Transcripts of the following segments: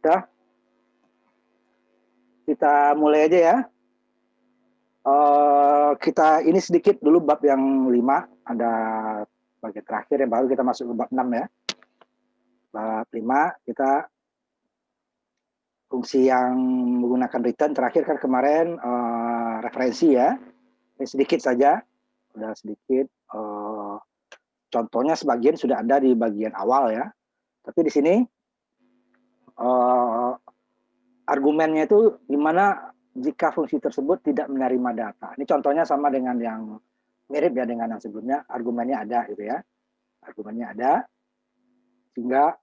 Ya, kita mulai aja ya. Kita ini sedikit dulu bab yang 5, ada bagian terakhir yang baru kita masuk ke bab 6 ya. Bab 5 kita fungsi yang menggunakan return terakhir kan kemarin referensi ya. Ini sedikit saja, udah sedikit. Contohnya sebagian sudah ada di bagian awal ya. Tapi di sini argumennya itu gimana jika fungsi tersebut tidak menerima data. Ini contohnya sama dengan yang mirip ya dengan yang sebelumnya, argumennya ada gitu ya. Argumennya ada sehingga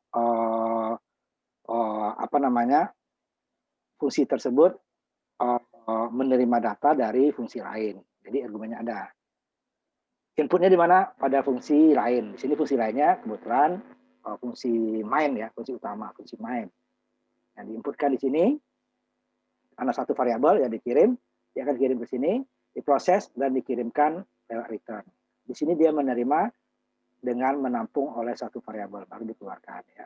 fungsi tersebut menerima data dari fungsi lain. Jadi argumennya ada. Inputnya di mana? Pada fungsi lain. Di sini fungsi lainnya kebetulan fungsi main ya, fungsi utama, fungsi main. Yang diinputkan di sini ada satu variabel yang dikirim, dia akan kirim ke sini, diproses dan dikirimkan lewat return. Di sini dia menerima dengan menampung oleh satu variabel baru dikeluarkan ya.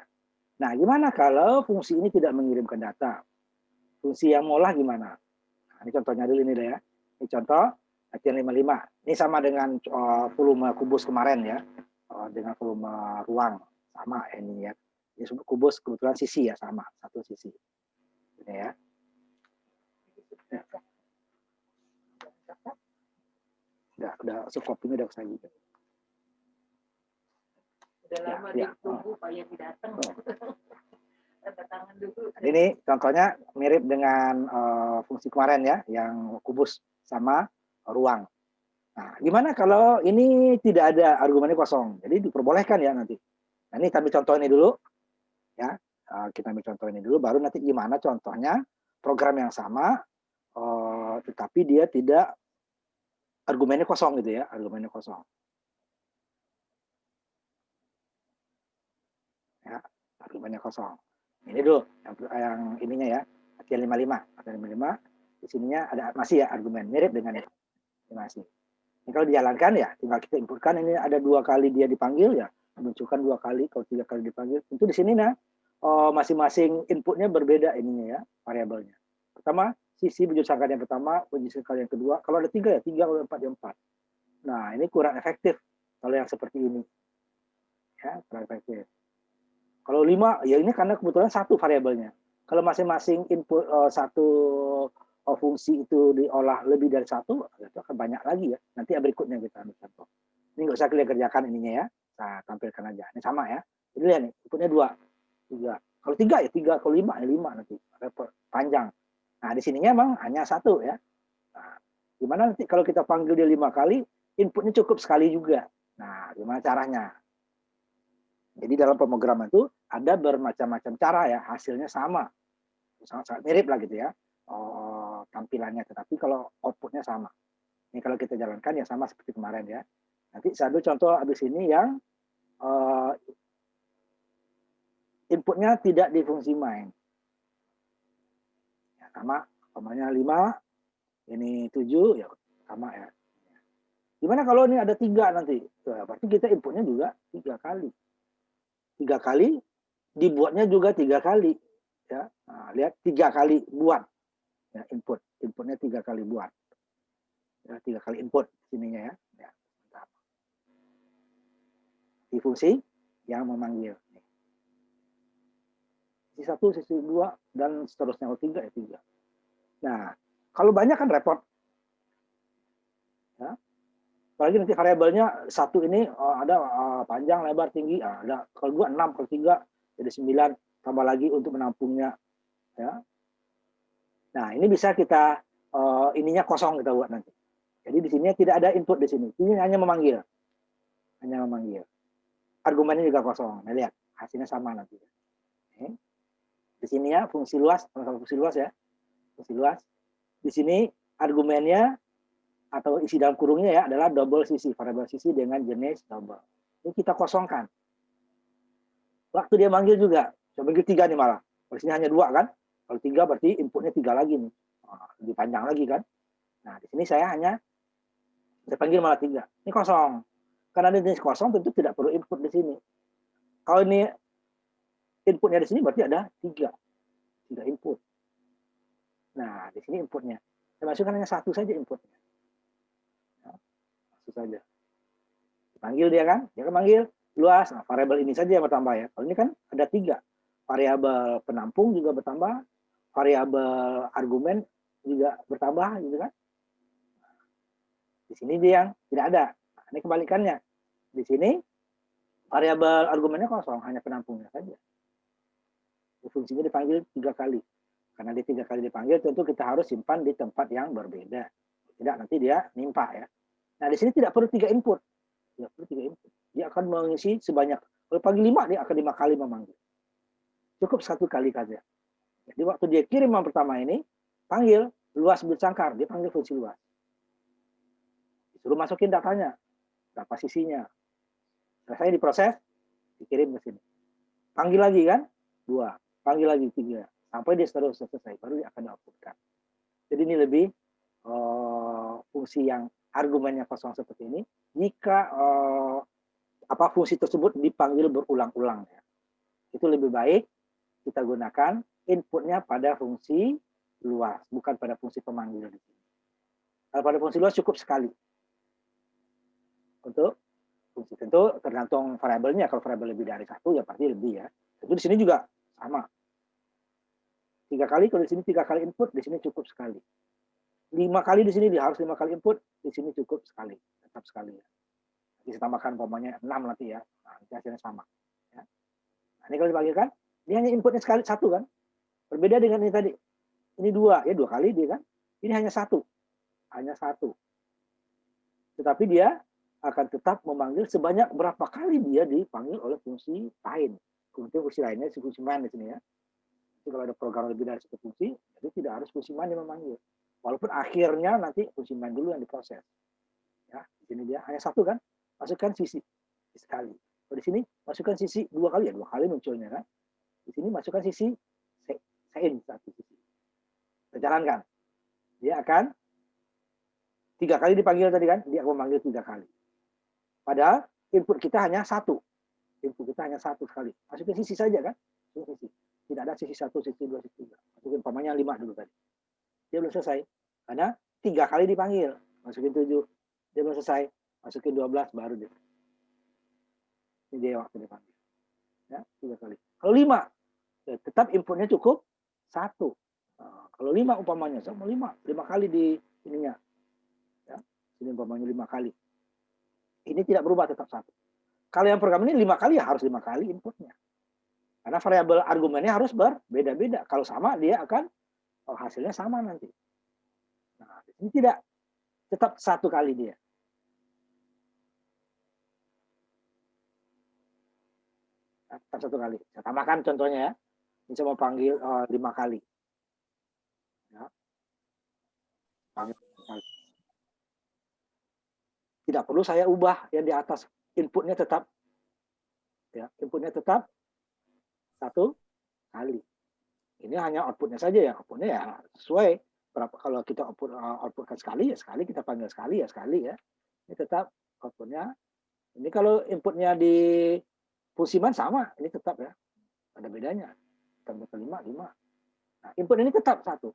Nah, gimana kalau fungsi ini tidak mengirimkan data? Fungsi yang ngolah gimana? Nah, ini contohnya dulu ini deh ya. Ini contoh latihan 55. Ini sama dengan volume kubus kemarin ya. Dengan volume ruang sama ini ya. Ini kubus kebetulan sisi ya sama, satu sisi. Ini ya. Udah subcopy udah kesana juga. Udah lama ditunggu Pak Yati datang. Ini contohnya mirip dengan fungsi kemarin ya, yang kubus sama ruang. Nah, gimana kalau ini tidak ada argumennya kosong? Jadi diperbolehkan ya nanti. Nah, ini kita ambil contoh ini dulu. Ya, kita ambil contoh ini dulu, baru nanti gimana contohnya program yang sama, tetapi dia tidak argumennya kosong gitu ya, argumennya kosong. Ya, argumennya kosong. Ini dulu yang ininya ya, latihan 55. Latihan 55 di sininya ada masih ya argumen mirip dengan ini masih. Ini kalau dijalankan ya tinggal kita inputkan, ini ada 2 kali dia dipanggil ya, munculkan 2 kali, kalau 3 kali dipanggil. Tentu di sini nah masing-masing inputnya berbeda ininya ya, variabelnya. Pertama, sisi wujud sangkaan yang pertama, wujud sangkaan yang kedua. Kalau ada 3 ya 3, kalau 4 ya 4. Nah, ini kurang efektif kalau yang seperti ini. Ya, kurang efektif. Kalau 5, ya ini karena kebetulan satu variabelnya. Kalau masing-masing input satu fungsi itu diolah lebih dari satu, itu akan banyak lagi ya. Nanti berikutnya kita ambil contoh. Ini nggak usah kalian kerjakan ininya ya. Saya tampilkan aja. Ini sama ya. Jadi lihat nih, inputnya 2, 3. Kalau 3 ya 3, kalau 5 ya 5 nanti. Repot, panjang. Nah, di sininya memang hanya satu ya. Nah, gimana nanti kalau kita panggil dia 5 kali, inputnya cukup sekali juga. Nah, gimana caranya? Jadi dalam pemrograman itu ada bermacam-macam cara ya, hasilnya sama. Sangat-sangat mirip lah gitu ya. Tampilannya, tetapi kalau outputnya sama. Ini kalau kita jalankan ya sama seperti kemarin ya. Nanti saya ambil contoh habis ini yang inputnya tidak di fungsi main. Ya, sama, umpamanya 5, ini 7, ya sama ya. Gimana kalau ini ada 3 nanti? Berarti kita inputnya juga 3 kali. 3 kali, dibuatnya juga 3 kali. Ya, nah, lihat 3 kali buat ya, inputnya 3 kali buat ya, 3 kali input sininya ya, ya. Di fungsi yang memanggil sisi 1, sisi 2 dan seterusnya. Kalau 3 ya 3. Nah, kalau banyak kan repot ya. Apalagi nanti variabelnya satu ini ada panjang, lebar, tinggi, ada kalau 2 6, kalau 3 jadi 9, tambah lagi untuk menampungnya ya. Nah, ini bisa kita ininya kosong kita buat nanti. Jadi di sini tidak ada input di sini. Ini hanya memanggil. Hanya memanggil. Argumennya juga kosong. Nah, lihat hasilnya sama nanti. Oke. Di sini ya fungsi luas, fungsi luas ya. Fungsi luas. Di sini argumennya atau isi dalam kurungnya ya adalah double sisi, variabel sisi dengan jenis double. Ini kita kosongkan. Waktu dia manggil juga, saya manggil 3 nih malah. Kalau sini hanya 2 kan? Kalau 3 berarti inputnya 3 lagi nih. Lebih panjang lagi kan? Nah, di sini saya panggil malah 3. Ini kosong. Karena ini jenis kosong tentu tidak perlu input di sini. Kalau ini inputnya di sini berarti ada 3. 3 input. Nah, di sini inputnya. Saya masukkan hanya satu saja inputnya. Ya, satu saja. Panggil dia kan? Dia kan manggil luas. Nah, variabel ini saja yang bertambah ya. Kalau ini kan ada 3. Variabel penampung juga bertambah. Variabel argumen juga bertambah gitu kan. Di sini dia yang tidak ada. Nah, ini kebalikannya. Di sini variabel argumennya kosong, hanya penampungnya saja. Fungsinya dipanggil 3 kali. Karena di 3 kali dipanggil, tentu kita harus simpan di tempat yang berbeda. Tidak, nanti dia nimpa ya. Nah, di sini tidak perlu 3 input. Tidak perlu 3 input. Dia akan mengisi sebanyak, kalau panggil 5, dia akan 5 kali memanggil. Cukup 1 kali saja. Jadi waktu dia kirim yang pertama ini, panggil luas bersangkar, dia panggil fungsi luas. Disuruh masukin datanya, berapa sisinya. Selesai diproses, dikirim ke sini. Panggil lagi kan, 2. Panggil lagi 3. Sampai dia selesai, baru dia akan outputkan. Jadi ini lebih fungsi yang argumennya kosong seperti ini. Jika fungsi tersebut dipanggil berulang-ulang, ya. Itu lebih baik kita gunakan inputnya pada fungsi luas, bukan pada fungsi pemanggil. Kalau pada fungsi luas cukup sekali. Untuk fungsi tentu tergantung variabelnya. Kalau variabel lebih dari 1 ya pasti lebih ya. Tentu di sini juga sama. 3 kali, kalau di sini 3 kali input, di sini cukup sekali. 5 kali di sini dia harus 5 kali input, di sini cukup sekali, tetap sekali ya. Nanti saya tambahkan umpamanya 6 nanti ya. Nah, nanti hasilnya sama. Ya. Nah, ini kalau dipanggilkan, dia hanya inputnya sekali 1 kan. Berbeda dengan ini tadi. Ini 2, ya 2 kali dia kan. Ini hanya 1. Hanya 1. Tetapi dia akan tetap memanggil sebanyak berapa kali dia dipanggil oleh fungsi lain. Kemudian fungsi lainnya fungsi main di sini ya. Jadi kalau ada program lebih dari 1 fungsi, jadi tidak harus fungsi main yang memanggil. Walaupun akhirnya nanti fungsi main dulu yang diproses. Ya, di sini dia hanya 1 kan, masukkan sisi sekali. Kalau di sini masukkan sisi 2 kali ya, 2 kali munculnya kan. Di sini masukkan sisi sein 1 sisi. Kita jalankan. Dia akan 3 kali dipanggil tadi kan, dia akan memanggil 3 kali. Padahal input kita hanya 1. Input kita hanya 1 kali. Masukin sisi saja kan, sisi. Tidak ada sisi 1, sisi 2, sisi 3. Masukin umpamanya 5 dulu tadi. Dia belum selesai. Karena 3 kali dipanggil. Masukin 7. Dia belum selesai. Masukin 12 baru dia. Ini dia waktu dipanggil. Ya, 3 kali. Kalau 5, ya tetap inputnya cukup 1. Nah, kalau 5 umpamanya, sama 5 kali di ininya. Ya, ini umpamanya 5 kali. Ini tidak berubah, tetap 1. Kalau yang program ini 5 kali ya harus 5 kali inputnya. Karena variabel argumennya harus berbeda-beda. Kalau sama dia akan hasilnya sama nanti. Nah, ini tidak, tetap 1 kali dia. Nah, tetap 1 kali. Saya tambahkan contohnya ya. Ini saya mau panggil 5 kali. Ya. Panggil 5 kali. Tidak perlu saya ubah yang di atas. Inputnya tetap. Ya, inputnya tetap 1 kali. Ini hanya outputnya saja ya. Outputnya ya sesuai berapa. Kalau kita outputkan sekali ya sekali, kita panggil sekali ya sekali ya. Ini tetap outputnya. Ini kalau inputnya di fungsi main sama, ini tetap ya. Ada bedanya. Tambah 5, 5. Nah, input ini tetap 1.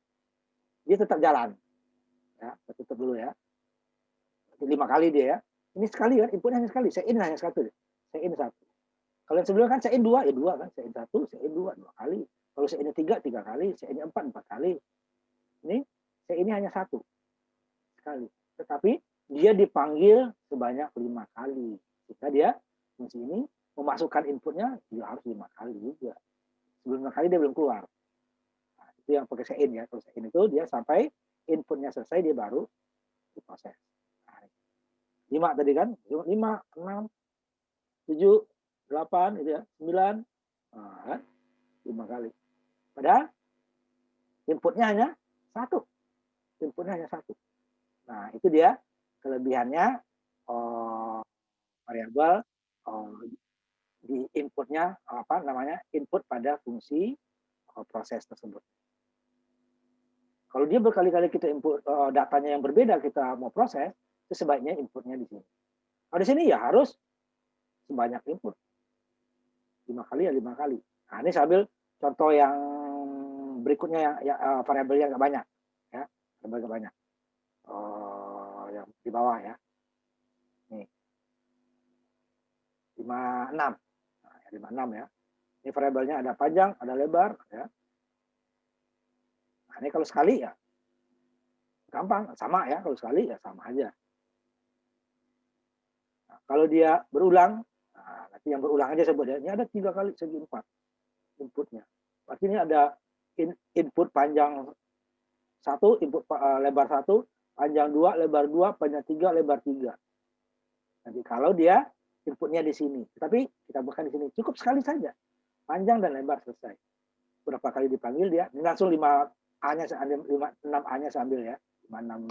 Dia tetap jalan. Ya, tutup dulu ya. 5 kali dia ya. Ini sekali kan, inputnya hanya sekali. Saya in hanya 1. Saya in 1. Kalau yang sebelumnya kan saya in 2, ya 2 kan. Saya in 1, saya in 2, 2 kali. Kalau saya in 3, 3 kali. Saya in 4, 4 kali. Ini saya ini hanya 1 sekali. Tetapi dia dipanggil sebanyak 5 kali. Jika dia fungsi ini memasukkan inputnya, dia harus 5 kali juga. Sebelum 5 kali dia belum keluar. Nah, itu yang pakai sein ya. Kalau sein itu dia sampai inputnya selesai, dia baru diproses. Nah, 5 tadi kan, 5, 6, 7, 8, gitu ya, 9, nah, kan? 5 kali. Padahal inputnya hanya 1. Inputnya hanya 1. Nah, itu dia kelebihannya variabel di inputnya input pada fungsi proses tersebut. Kalau dia berkali-kali kita input datanya yang berbeda, kita mau proses, itu sebaiknya inputnya di sini. Kalau di sini ya harus sebanyak input. 5 kali ya 5 kali. Nah, ini saya ambil contoh yang berikutnya yang variabelnya nggak banyak, ya, variabel nggak banyak. Yang di bawah ya, nih 56, nah, 56 ya. Ini variabelnya ada panjang, ada lebar, ya. Nah, ini kalau sekali ya gampang, sama ya, kalau sekali ya sama aja. Nah, kalau dia berulang, nah, nanti yang berulang aja sebut ya. Ini ada 3 kali segi 4 inputnya. Berarti ini ada input panjang 1, input lebar 1, panjang 2, lebar 2, panjang 3, lebar 3. Nanti kalau dia inputnya di sini, tapi kita bukan di sini, cukup sekali saja, panjang dan lebar selesai. Berapa kali dipanggil dia, ini langsung 5A-nya, 6A-nya saya ambil ya, 56.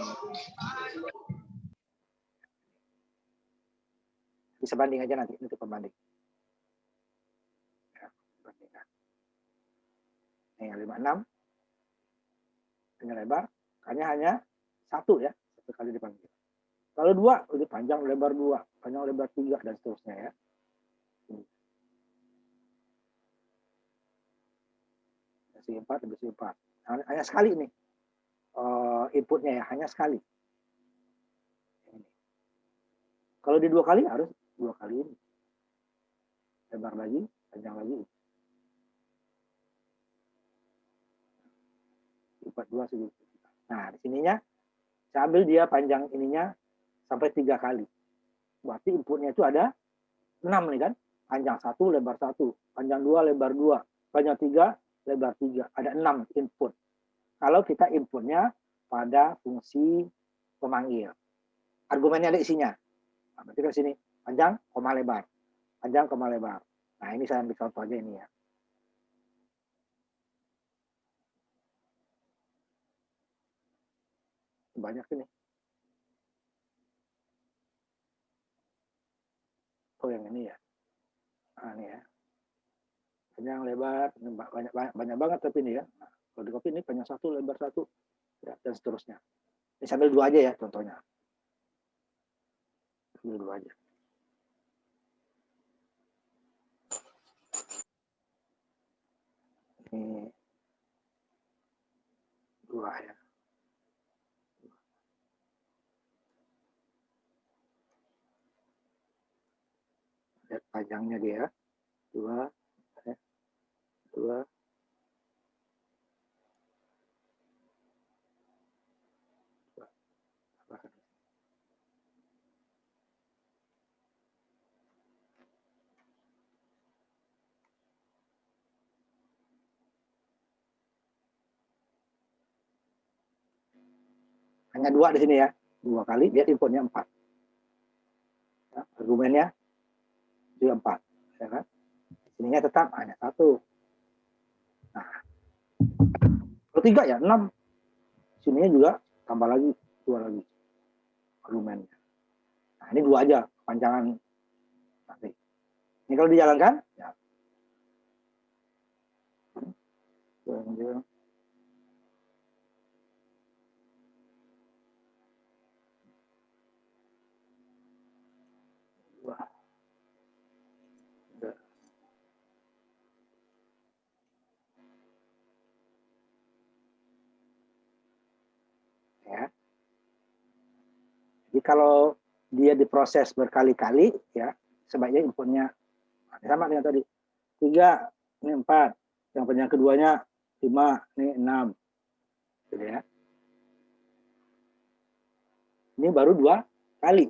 Bisa banding aja nanti, itu pembanding. Ya, bandingkan. Nih, 56 dengan lebar, hanya 1 ya, 1 kali dipanggil. Kalau 2, lebih panjang lebar 2, panjang lebar 3, dan seterusnya ya. Segi 4, lebih segi 4. Hanya sekali nih inputnya ya, hanya sekali. Kalau di 2 kali harus 2 kali ini. Lebar lagi, panjang lagi. 42 segi. Nah, di sininya saya ambil dia panjang ininya sampai 3 kali. Berarti inputnya itu ada 6 nih kan. Panjang 1, lebar 1. Panjang 2, lebar 2. Panjang 3, lebar 3. Ada 6 input. Kalau kita inputnya pada fungsi pemanggil. Argumennya ada isinya. Nah, berarti ke sini panjang, koma lebar. Panjang, koma lebar. Nah, ini saya ambil contoh aja ini ya. Banyak ini. Oh, yang ini ya. Nah, ini ya. Panjang, lebar, banyak banget tapi ini ya. Nah, kalau di kopi ini panjang 1, lebar 1, ya, dan seterusnya. Ini sambil 2 aja ya contohnya. Sambil 2 aja. Ini 2 ya. Lihat panjangnya dia. 2, ya. 2. Hanya 2 di sini ya. 2 kali, dia inputnya 4. Ya, argumennya juga 4. Ya kan? Ininya tetap hanya 1. Nah, kalau 3 ya 6. Sininya juga tambah lagi, 2 lagi argumennya. Nah, ini 2 aja panjangan nanti. Ini kalau dijalankan, ya. Ya. Jadi kalau dia diproses berkali-kali, ya sebaiknya inputnya sama dengan tadi. 3, ini 4. Yang panjang keduanya 5, ini 6. Gitu ya. Ini baru 2 kali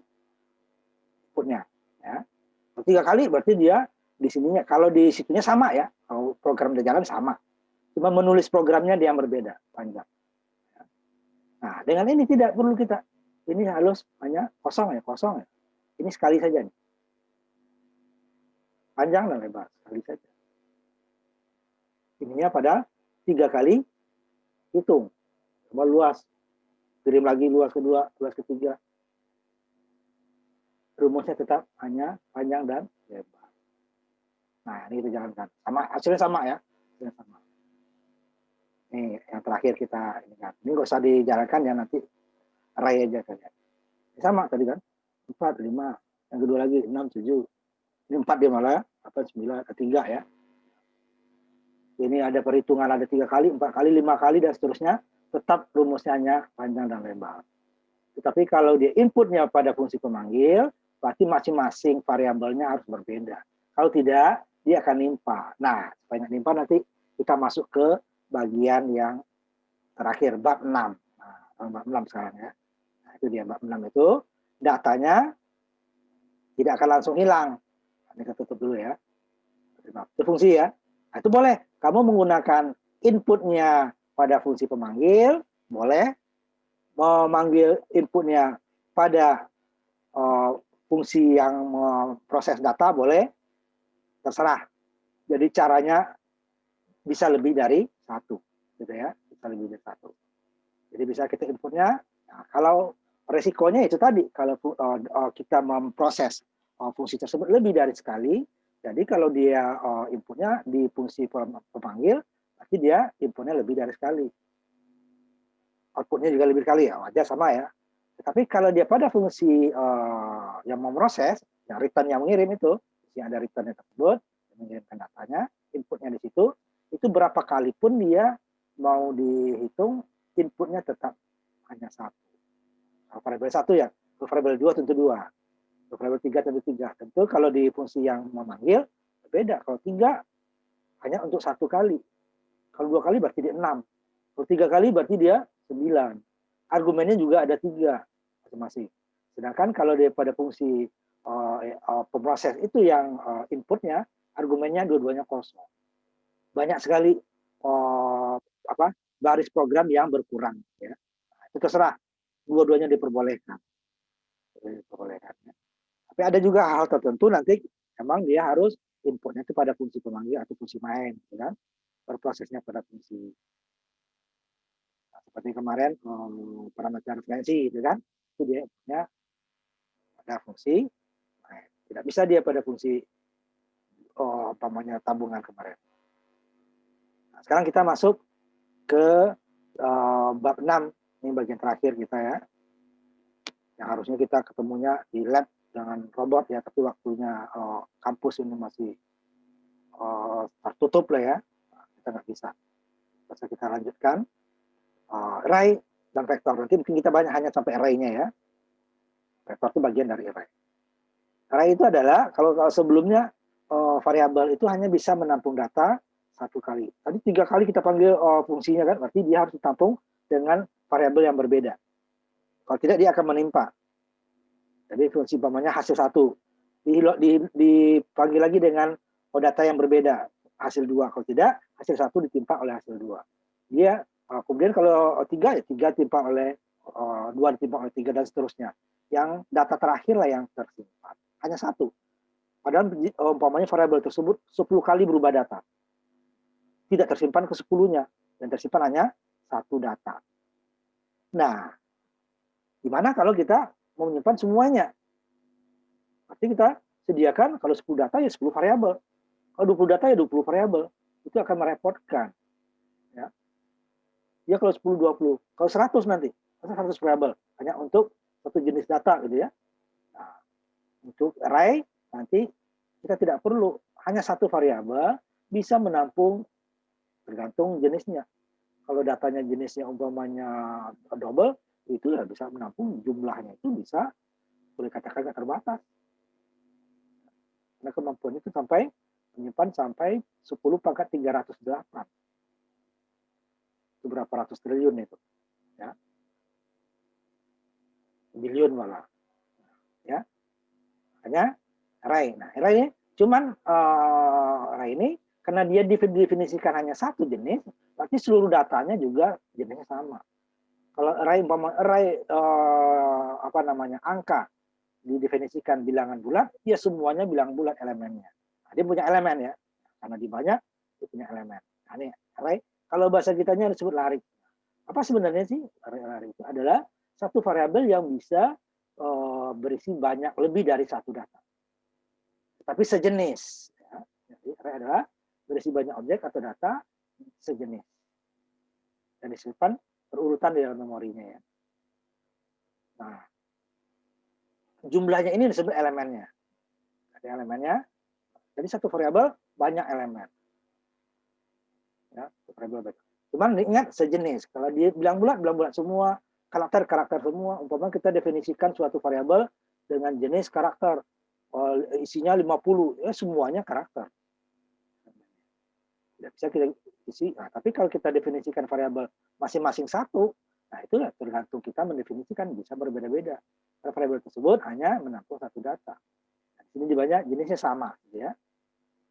inputnya. Ya. 3 kali berarti dia di sininya, kalau di situnya sama ya, kalau program berjalan sama. Cuma menulis programnya dia yang berbeda, panjang. Nah, dengan ini tidak perlu kita. Ini halus hanya kosong ya, kosong ya. Ini sekali saja nih. Panjang dan lebar, sekali saja. Ininya pada 3 kali hitung. Coba luas. Kirim lagi luas kedua, luas ketiga. Rumusnya tetap hanya panjang dan lebar. Nah, ini kita jalankan. Sama, hasilnya sama ya. Hasilnya sama. Ini yang terakhir kita ini kan. Ini nggak usah dijalankan ya, nanti array aja saja. Sama tadi kan. 4, 5. Yang kedua lagi 6, 7. Ini 4 dia malah. 8, 9, 3 ya. Ini ada perhitungan, ada 3 kali, 4 kali, 5 kali, dan seterusnya, tetap rumusnya hanya panjang dan lebar. Tetapi kalau dia inputnya pada fungsi pemanggil, berarti masing-masing variabelnya harus berbeda. Kalau tidak, dia akan nimpa. Nah, supaya nggak nimpa nanti kita masuk ke bagian yang terakhir, bab 6. Nah, bab 6 sekarang ya. Nah, itu dia bab 6 itu, datanya tidak akan langsung hilang. Ini kita tutup dulu ya. Itu fungsi ya. Nah, itu boleh. Kamu menggunakan inputnya pada fungsi pemanggil, boleh. Memanggil inputnya pada fungsi yang memproses data, boleh. Terserah. Jadi caranya bisa lebih dari satu, gitu ya. Bisa lebih dari satu. Jadi bisa kita inputnya. Nah, kalau resikonya itu tadi, kalau kita memproses fungsi tersebut lebih dari sekali, jadi kalau dia inputnya di fungsi pemanggil, berarti dia inputnya lebih dari sekali. Outputnya juga lebih sekali ya, wajar sama ya. Tetapi kalau dia pada fungsi yang memproses, yang return yang mengirim itu, yang ada returnnya tersebut, mengirimkan datanya, inputnya di situ, itu berapa kali pun dia mau dihitung, inputnya tetap hanya satu. Kalau variabel satu ya, kalau variabel 2 tentu 2. Kalau variabel 3 tentu 3. Tentu kalau di fungsi yang memanggil, beda. Kalau 3 hanya untuk satu kali. Kalau 2 kali berarti dia 6. Kalau 3 kali berarti dia 9. Argumennya juga ada 3 masing-masing. Sedangkan kalau dia pada fungsi pemroses itu yang inputnya, argumennya dua-duanya kosong. Banyak sekali baris program yang berkurang. Ya. Itu terserah. Dua-duanya diperbolehkan. Tapi ada juga hal tertentu nanti memang dia harus inputnya itu pada fungsi pemanggil atau fungsi main, gitu kan? Berprosesnya pada fungsi. Nah, seperti kemarin parameter referensi, gitu kan? Itu dia inputnya pada fungsi main. Tidak bisa dia pada fungsi tabungan kemarin. Nah, sekarang kita masuk ke bab 6, ini bagian terakhir kita ya. Yang harusnya kita ketemunya di lab dengan robot ya, tapi waktunya kampus ini masih tertutup lah ya, kita nggak bisa. Bisa kita lanjutkan array dan vektor. Nanti mungkin kita banyak hanya sampai array-nya ya. Vektor itu bagian dari array. Array itu adalah kalau sebelumnya variabel itu hanya bisa menampung data satu kali. Tadi 3 kali kita panggil fungsinya kan, berarti dia harus ditampung dengan variabel yang berbeda. Kalau tidak dia akan menimpa. Jadi fungsi umpamanya hasil 1 dipanggil lagi dengan data yang berbeda, hasil 2. Kalau tidak, hasil 1 ditimpa oleh hasil 2. Dia kemudian kalau 3 ya 3 ditimpa oleh 2 ditimpa oleh 3 dan seterusnya. Yang data terakhir lah yang tersimpan. Hanya 1. Padahal umpamanya variabel tersebut 10 kali berubah data. Tidak tersimpan ke 10-nya dan tersimpan hanya 1 data. Nah, gimana kalau kita mau menyimpan semuanya? Berarti kita sediakan kalau 10 data ya 10 variabel. Kalau 20 data ya 20 variabel. Itu akan merepotkan. Ya. Ya kalau 10 20, kalau 100 nanti, 100 variabel hanya untuk satu jenis data gitu ya. Nah, untuk array nanti kita tidak perlu hanya satu variabel bisa menampung tergantung jenisnya. Kalau datanya jenisnya umpamanya double, itu ya bisa menampung jumlahnya itu bisa boleh katakan terbatas. Karena kemampuannya itu sampai menyimpan sampai 10 pangkat 308. Itu berapa ratus triliun itu. Ya. Bilion malah. Ya. Hanya array. Nah, array ini cuman array ini karena dia didefinisikan hanya satu jenis, berarti seluruh datanya juga jenisnya sama. Kalau array angka didefinisikan bilangan bulat, ya semuanya bilangan bulat elemennya. Nah, dia punya elemen ya, karena di banyak dia punya elemen. Nah, ini array. Kalau bahasa kitanya disebut lari. Apa sebenarnya sih array itu adalah satu variabel yang bisa berisi banyak lebih dari satu data. Tapi sejenis. Ya. Jadi array adalah berisi banyak objek atau data sejenis. Dan disimpan berurutan di dalam memorinya ya. Nah, jumlahnya ini disebut elemennya. Ada elemennya. Jadi satu variabel banyak elemen. Ya, variabel backup. Cuman ingat sejenis. Kalau dia bilang bulat semua, karakter semua. Umpama kita definisikan suatu variabel dengan jenis karakter. Isinya 50, ya semuanya karakter. Tidak bisa kita isi. Nah, tapi kalau kita definisikan variabel masing-masing satu, nah itulah tergantung kita mendefinisikan, bisa berbeda-beda. Karena variabel tersebut hanya menampung satu data. Nah, di sini banyak jenisnya sama, gitu ya.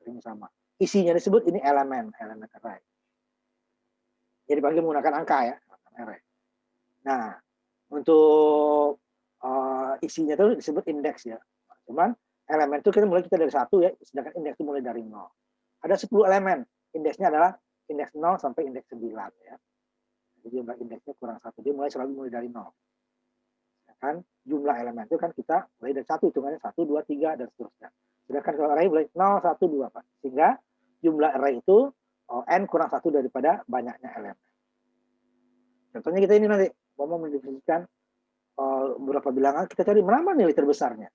Ini sama. Isinya disebut ini elemen array. Jadi dipanggil menggunakan angka ya, array. Nah, untuk isinya itu disebut indeks ya. Cuman elemen itu kita dari 1 ya, sedangkan indeks itu mulai dari 0. Ada 10 elemen. Indeksnya adalah indeks 0 sampai indeks 9 ya. Jadi jumlah indeksnya kurang 1. Dia selalu mulai dari 0. Sedangkan jumlah elemen itu kan kita mulai dari 1, hitungannya 1, 2, 3 dan seterusnya. Sedangkan kalau array mulai 0, 1, 2, Pak. Sehingga jumlah array itu n kurang 1 daripada banyaknya elemen. Contohnya kita ini nanti mau mendefinisikan beberapa bilangan, kita cari mana nilai terbesarnya.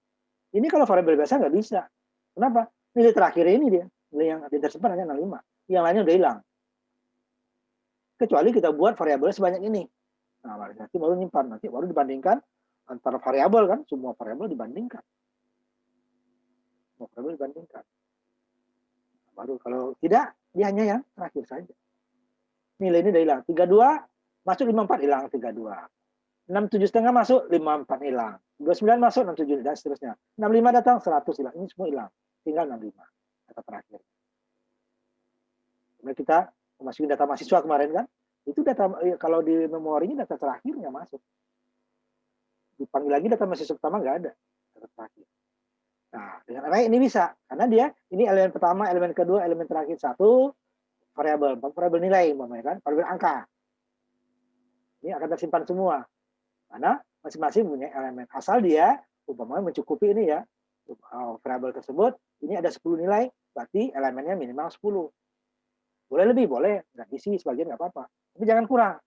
Ini kalau variabel biasa nggak bisa. Kenapa? Nilai terakhir ini dia. Nilai yang tersimpan hanya 05. Yang lainnya udah hilang. Kecuali kita buat variabel sebanyak ini. Nah, nanti baru nyimpan. Nanti baru dibandingkan antara variabel kan. Semua variabel dibandingkan. Semua variabel dibandingkan. Baru kalau tidak, dia hanya yang terakhir saja. Nilai ini udah hilang. 32 masuk 54 hilang 32. 67,5 masuk 54 hilang. 29 masuk 67 dan seterusnya. 65 datang 100 hilang. Ini semua hilang. Tinggal 65 data terakhir. Kemudian kita masukin data mahasiswa kemarin kan. Itu data kalau di memorinya data terakhirnya masuk. Dipanggil lagi data mahasiswa pertama nggak ada data terakhir. Nah, dengan array ini bisa karena dia ini elemen pertama, elemen kedua, elemen terakhir satu variabel nilai umpamanya kan, variabel angka. Ini akan tersimpan semua. Karena masing-masing punya elemen. Asal dia umpamanya mencukupi ini ya, variabel tersebut, ini ada 10 nilai, berarti elemennya minimal 10. Boleh lebih, boleh. Nggak isi sebagian nggak apa-apa. Tapi jangan kurang.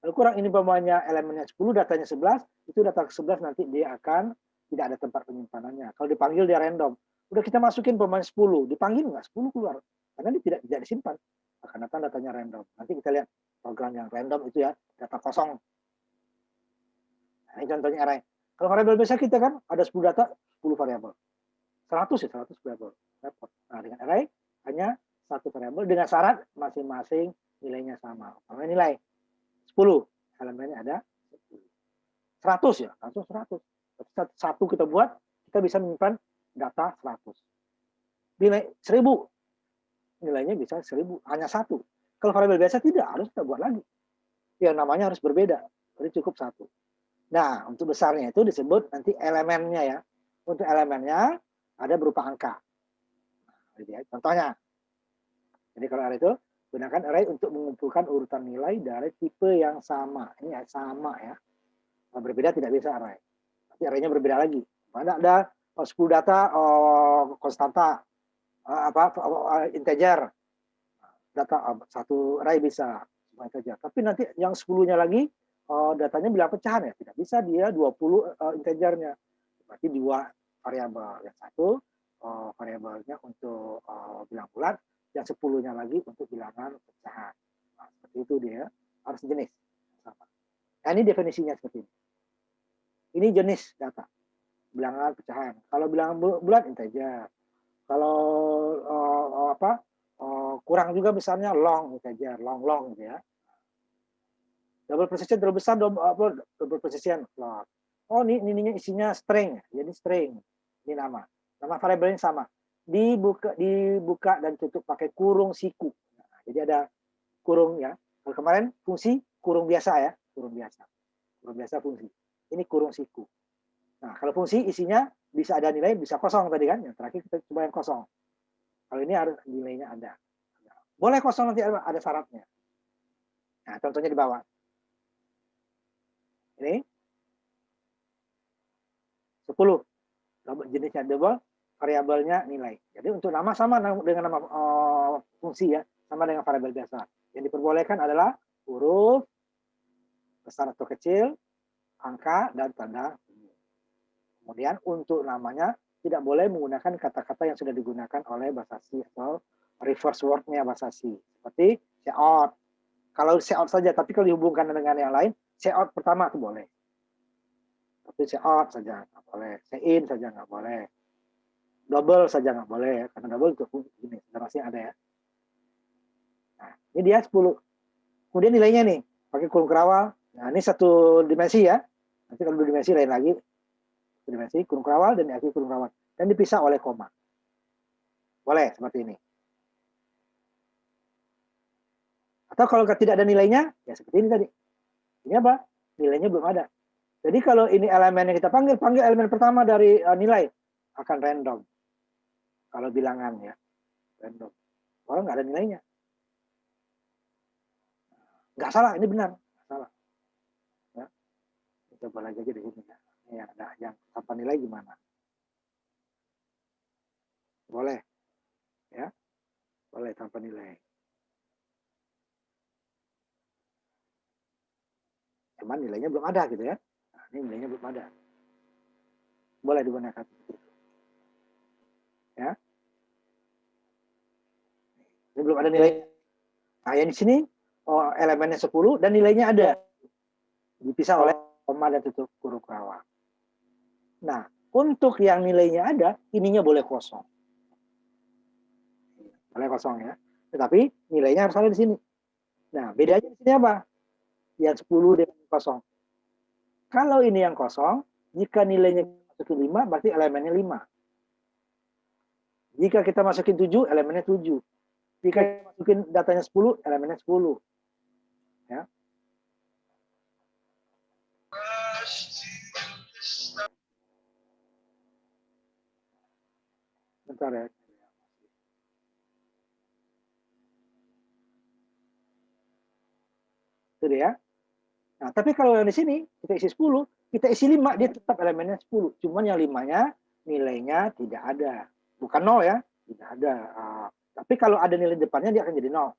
Kalau kurang ini umpamanya elemennya 10, datanya 11, itu data ke-11 nanti dia akan tidak ada tempat penyimpanannya. Kalau dipanggil dia random. Udah kita masukin umpamanya 10, dipanggil nggak 10 keluar. Karena dia tidak disimpan. Akan datanya random. Nanti kita lihat program yang random itu ya, data kosong. Nah, ini contohnya array. Kalau variabel biasa kita kan ada 10 data, 10 variabel. 100 ya, 100 variabel. Nah, dengan array hanya satu variabel dengan syarat masing-masing nilainya sama. Kalau nilai 10, elemennya ada 10. 100 ya, langsung 100. Satu kita buat, kita bisa menyimpan data 100. Nilai 1000, nilainya bisa 1000, hanya satu. Kalau variabel biasa tidak, harus kita buat lagi. Yang namanya harus berbeda, jadi cukup satu. Nah, untuk besarnya itu disebut nanti elemennya ya. Untuk elemennya ada berupa angka. Contohnya, jadi kalau array itu gunakan array untuk mengumpulkan urutan nilai dari tipe yang sama. Ini ya, sama ya. Kalau berbeda tidak bisa array. Tapi arraynya berbeda lagi. Ada 10 data konstanta, integer. Data satu array bisa integer. Tapi nanti yang 10-nya lagi datanya bilang pecahan ya, tidak bisa dia 20 integernya. Berarti 2 variabel. Yang satu variabelnya untuk bilang bulat, yang 10-nya lagi untuk bilangan pecahan. Nah, seperti itu dia, harus jenis sama. Nah, ini definisinya seperti ini. Ini jenis data, bilangan pecahan. Kalau bilangan bulat integer. Kalau kurang juga misalnya long integer, long gitu ya. Double precision terlalu besar, double precision float. Oh, ini isinya string, jadi string. Ini nama variabelnya sama. Dibuka dan tutup pakai kurung siku. Nah, jadi ada kurung ya. Kalau kemarin fungsi kurung biasa ya, kurung biasa fungsi. Ini kurung siku. Nah, kalau fungsi isinya bisa ada nilai, bisa kosong tadi kan. Yang terakhir kita coba yang kosong. Kalau ini harus nilainya ada. Boleh kosong nanti ada syaratnya. Nah, contohnya di bawah. Ini 10. Jenisnya double, variabelnya nilai. Jadi untuk nama sama dengan nama fungsi ya, sama dengan variabel biasa. Yang diperbolehkan adalah huruf besar atau kecil, angka, dan tanda. Kemudian untuk namanya tidak boleh menggunakan kata-kata yang sudah digunakan oleh bahasa C atau reverse word-nya bahasa C. Seperti say out. Kalau say out saja, tapi kalau dihubungkan dengan yang lain, say out pertama itu boleh. Tapi say out saja nggak boleh, say in saja nggak boleh. Double saja nggak boleh ya, karena double itu ini masih ada ya. Nah, ini dia 10. Kemudian nilainya nih, pakai kurung kerawal. Nah, ini satu dimensi ya. Nanti kalau dua dimensi lain lagi. Dimensi kurung kerawal dan diakhiri kurung kerawal. Dan dipisah oleh koma. Boleh seperti ini. Atau kalau tidak ada nilainya, ya seperti ini tadi. Ini apa? Nilainya belum ada. Jadi kalau ini elemen yang kita panggil elemen pertama dari nilai. Akan random. Kalau bilangan ya. Random. Kalau nggak ada nilainya. Nggak salah, ini benar. Nggak salah. Ya. Coba lagi aja di sini. Ya, ada yang tanpa nilai gimana? Boleh. Ya. Boleh tanpa nilai. Cuman nilainya belum ada gitu ya. Nah, ini nilainya belum ada. Boleh digunakan. Ya. Ini belum ada nilai. Nah, yang di sini elemennya 10 dan nilainya ada. Dipisah oleh koma dan tutup kurung kerawal. Nah, untuk yang nilainya ada, ininya boleh kosong. Boleh kosong ya. Tetapi nilainya harus ada di sini. Nah, bedanya di sini apa? Yang 10 dengan kosong. Kalau ini yang kosong, jika nilainya masukin 5, berarti elemennya 5. Jika kita masukin 7, elemennya 7. Jika kita masukin datanya 10, elemennya 10. Ya. Bentar ya. Itu ya. Nah, tapi kalau yang di sini, kita isi 10, kita isi 5, dia tetap elemennya 10. Cuman yang 5-nya nilainya tidak ada. Bukan 0 ya, tidak ada. Tapi kalau ada nilai depannya, dia akan jadi 0.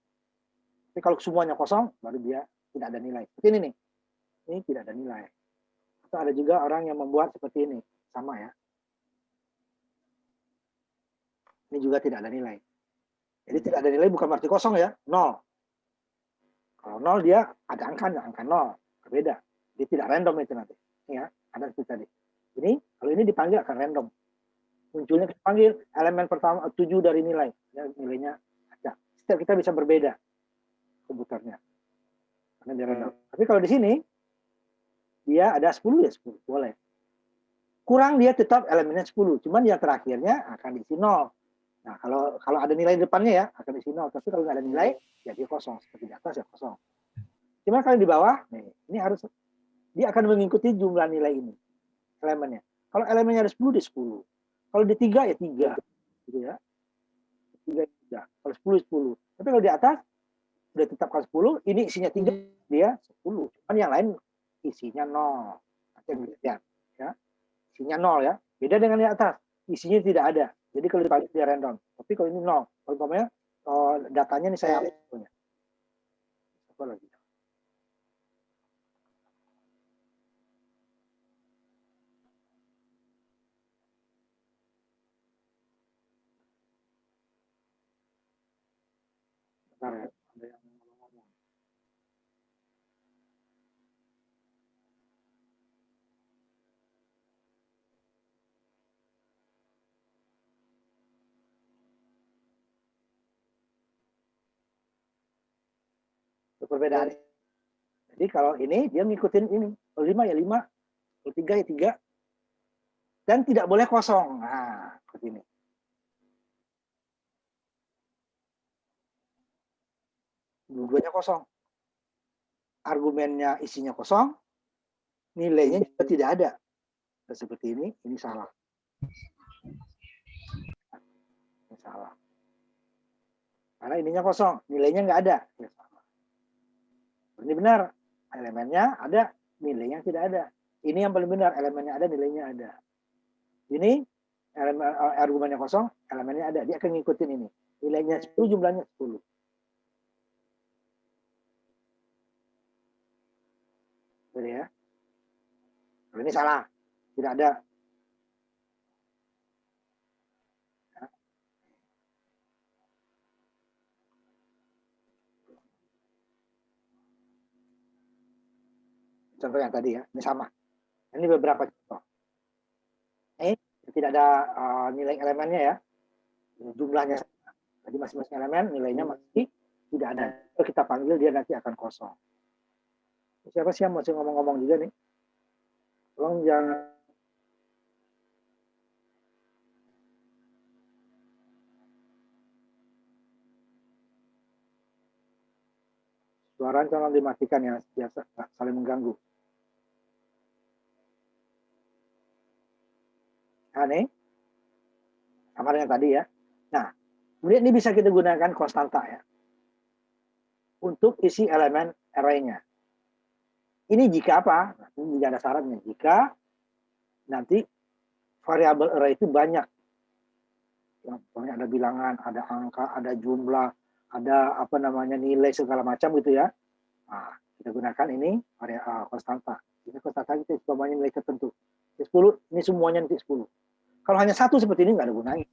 Tapi kalau semuanya kosong, baru dia tidak ada nilai. Seperti ini nih. Ini tidak ada nilai. Atau ada juga orang yang membuat seperti ini. Sama ya. Ini juga tidak ada nilai. Jadi tidak ada nilai bukan berarti kosong ya, 0. Kalau 0 dia ada angka 0. Berbeda. Dia tidak random itu nanti. Ya, ada seperti tadi. Ini, kalau ini dipanggil akan random. Munculnya kita panggil elemen pertama 7 dari nilai. Ya, nilainya ada. Setiap kita bisa berbeda komputernya. Karena dia random. Tapi kalau di sini, dia ada 10 ya 10. Boleh. Kurang dia tetap elemennya 10. Cuman yang terakhirnya akan diisi 0. Nah, kalau ada nilai di depannya ya, akan diisi 0. Tapi kalau nggak ada nilai, ya dia kosong. Seperti di atas ya kosong. Cuma kalau di bawah, nih, ini harus dia akan mengikuti jumlah nilai ini. Elemennya. Kalau elemennya ada 10, dia 10. Kalau di 3, ya 3. Gitu ya. 3, 3. Kalau 10, 10. Tapi kalau di atas, sudah tetapkan 10, ini isinya 3, dia 10. Cuman yang lain isinya 0. Ya. Isinya 0 ya. Beda dengan di atas. Isinya tidak ada. Jadi kalau dipanggil dia random. Tapi kalau ini 0. Kalau umpamanya datanya ini saya ambil. Apa lagi? Bentar ya. Ada yang ngomong. Itu perbedaan. Jadi kalau ini dia ngikutin ini. Kalau 5 ya 5. Kalau 3 ya 3. Dan tidak boleh kosong. Nah, seperti ini. Dua-duanya kosong. Argumennya isinya kosong. Nilainya juga tidak ada. Dan seperti ini salah. Ini salah. Karena ininya kosong. Nilainya nggak ada. Ya, salah. Ini benar. Elemennya ada. Nilainya tidak ada. Ini yang paling benar. Elemennya ada, nilainya ada. Ini elemen, argumennya kosong, elemennya ada. Dia akan ngikutin ini. Nilainya 10, jumlahnya 10. Jadi ya. Kalau ini salah. Tidak ada. contoh yang tadi ya, ini sama. Ini beberapa contoh. Ini tidak ada nilai elemennya ya, jumlahnya. Jadi masing-masing elemen nilainya masih tidak ada. Kalau kita panggil dia nanti akan kosong. Siapa sih yang masih ngomong-ngomong juga nih? Tolong jangan. Suara tolong dimatikan ya, biasa saling mengganggu. Nah, nih, sama dengan tadi ya. Nah, kemudian ini bisa kita gunakan konstanta ya, untuk isi elemen array-nya. Ini jika apa? Ini jika ada syaratnya. Jika nanti variabel array itu banyak. Ya, ada bilangan, ada angka, ada jumlah, ada apa namanya nilai segala macam gitu ya. Nah, kita gunakan ini konstanta. Ini konstanta itu semuanya nilai tertentu. 10, ini semuanya nanti 10. Kalau hanya satu seperti ini nggak ada gunanya.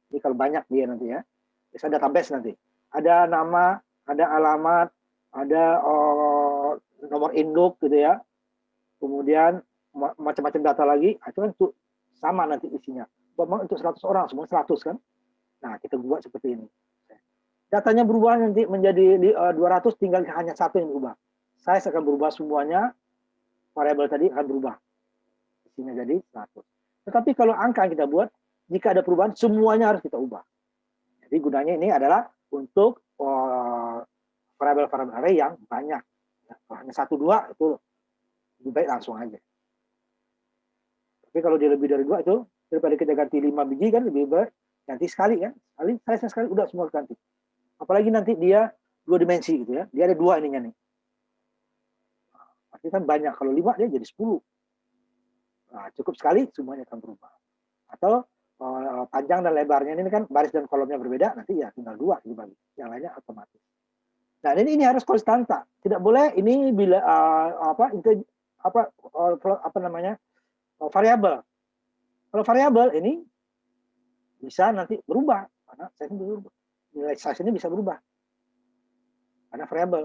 Jadi kalau banyak dia nanti ya, bisa database nanti. Ada nama, ada alamat, ada nomor induk gitu ya. Kemudian macam-macam data lagi, itu kan untuk sama nanti isinya. Untuk 100 orang, semua 100 kan. Nah, kita buat seperti ini. Datanya berubah nanti menjadi 200, tinggal hanya satu yang berubah. Size akan berubah semuanya, variabel tadi akan berubah. Isinya jadi 100. Tetapi kalau angka yang kita buat, jika ada perubahan, semuanya harus kita ubah. Jadi gunanya ini adalah untuk variabel-variabel array yang banyak. Kalau hanya 1, 2, itu lebih baik langsung aja. Tapi kalau dia lebih dari 2 itu, daripada kita ganti 5 biji kan, lebih baik ganti sekali kan. Size sekali, udah semua ganti. Apalagi nanti dia 2 dimensi gitu ya. Dia ada 2 ininya nih. Pasti kan banyak. Kalau 5 dia jadi 10. Nah, cukup sekali semuanya akan berubah. Atau panjang dan lebarnya ini kan baris dan kolomnya berbeda, nanti ya tinggal 2 dibagi. Yang lainnya otomatis. Nah, ini harus konstanta. Tidak boleh ini bila variabel. Kalau variabel ini bisa nanti berubah karena size ini berubah. Nilai size ini bisa berubah. Karena variabel.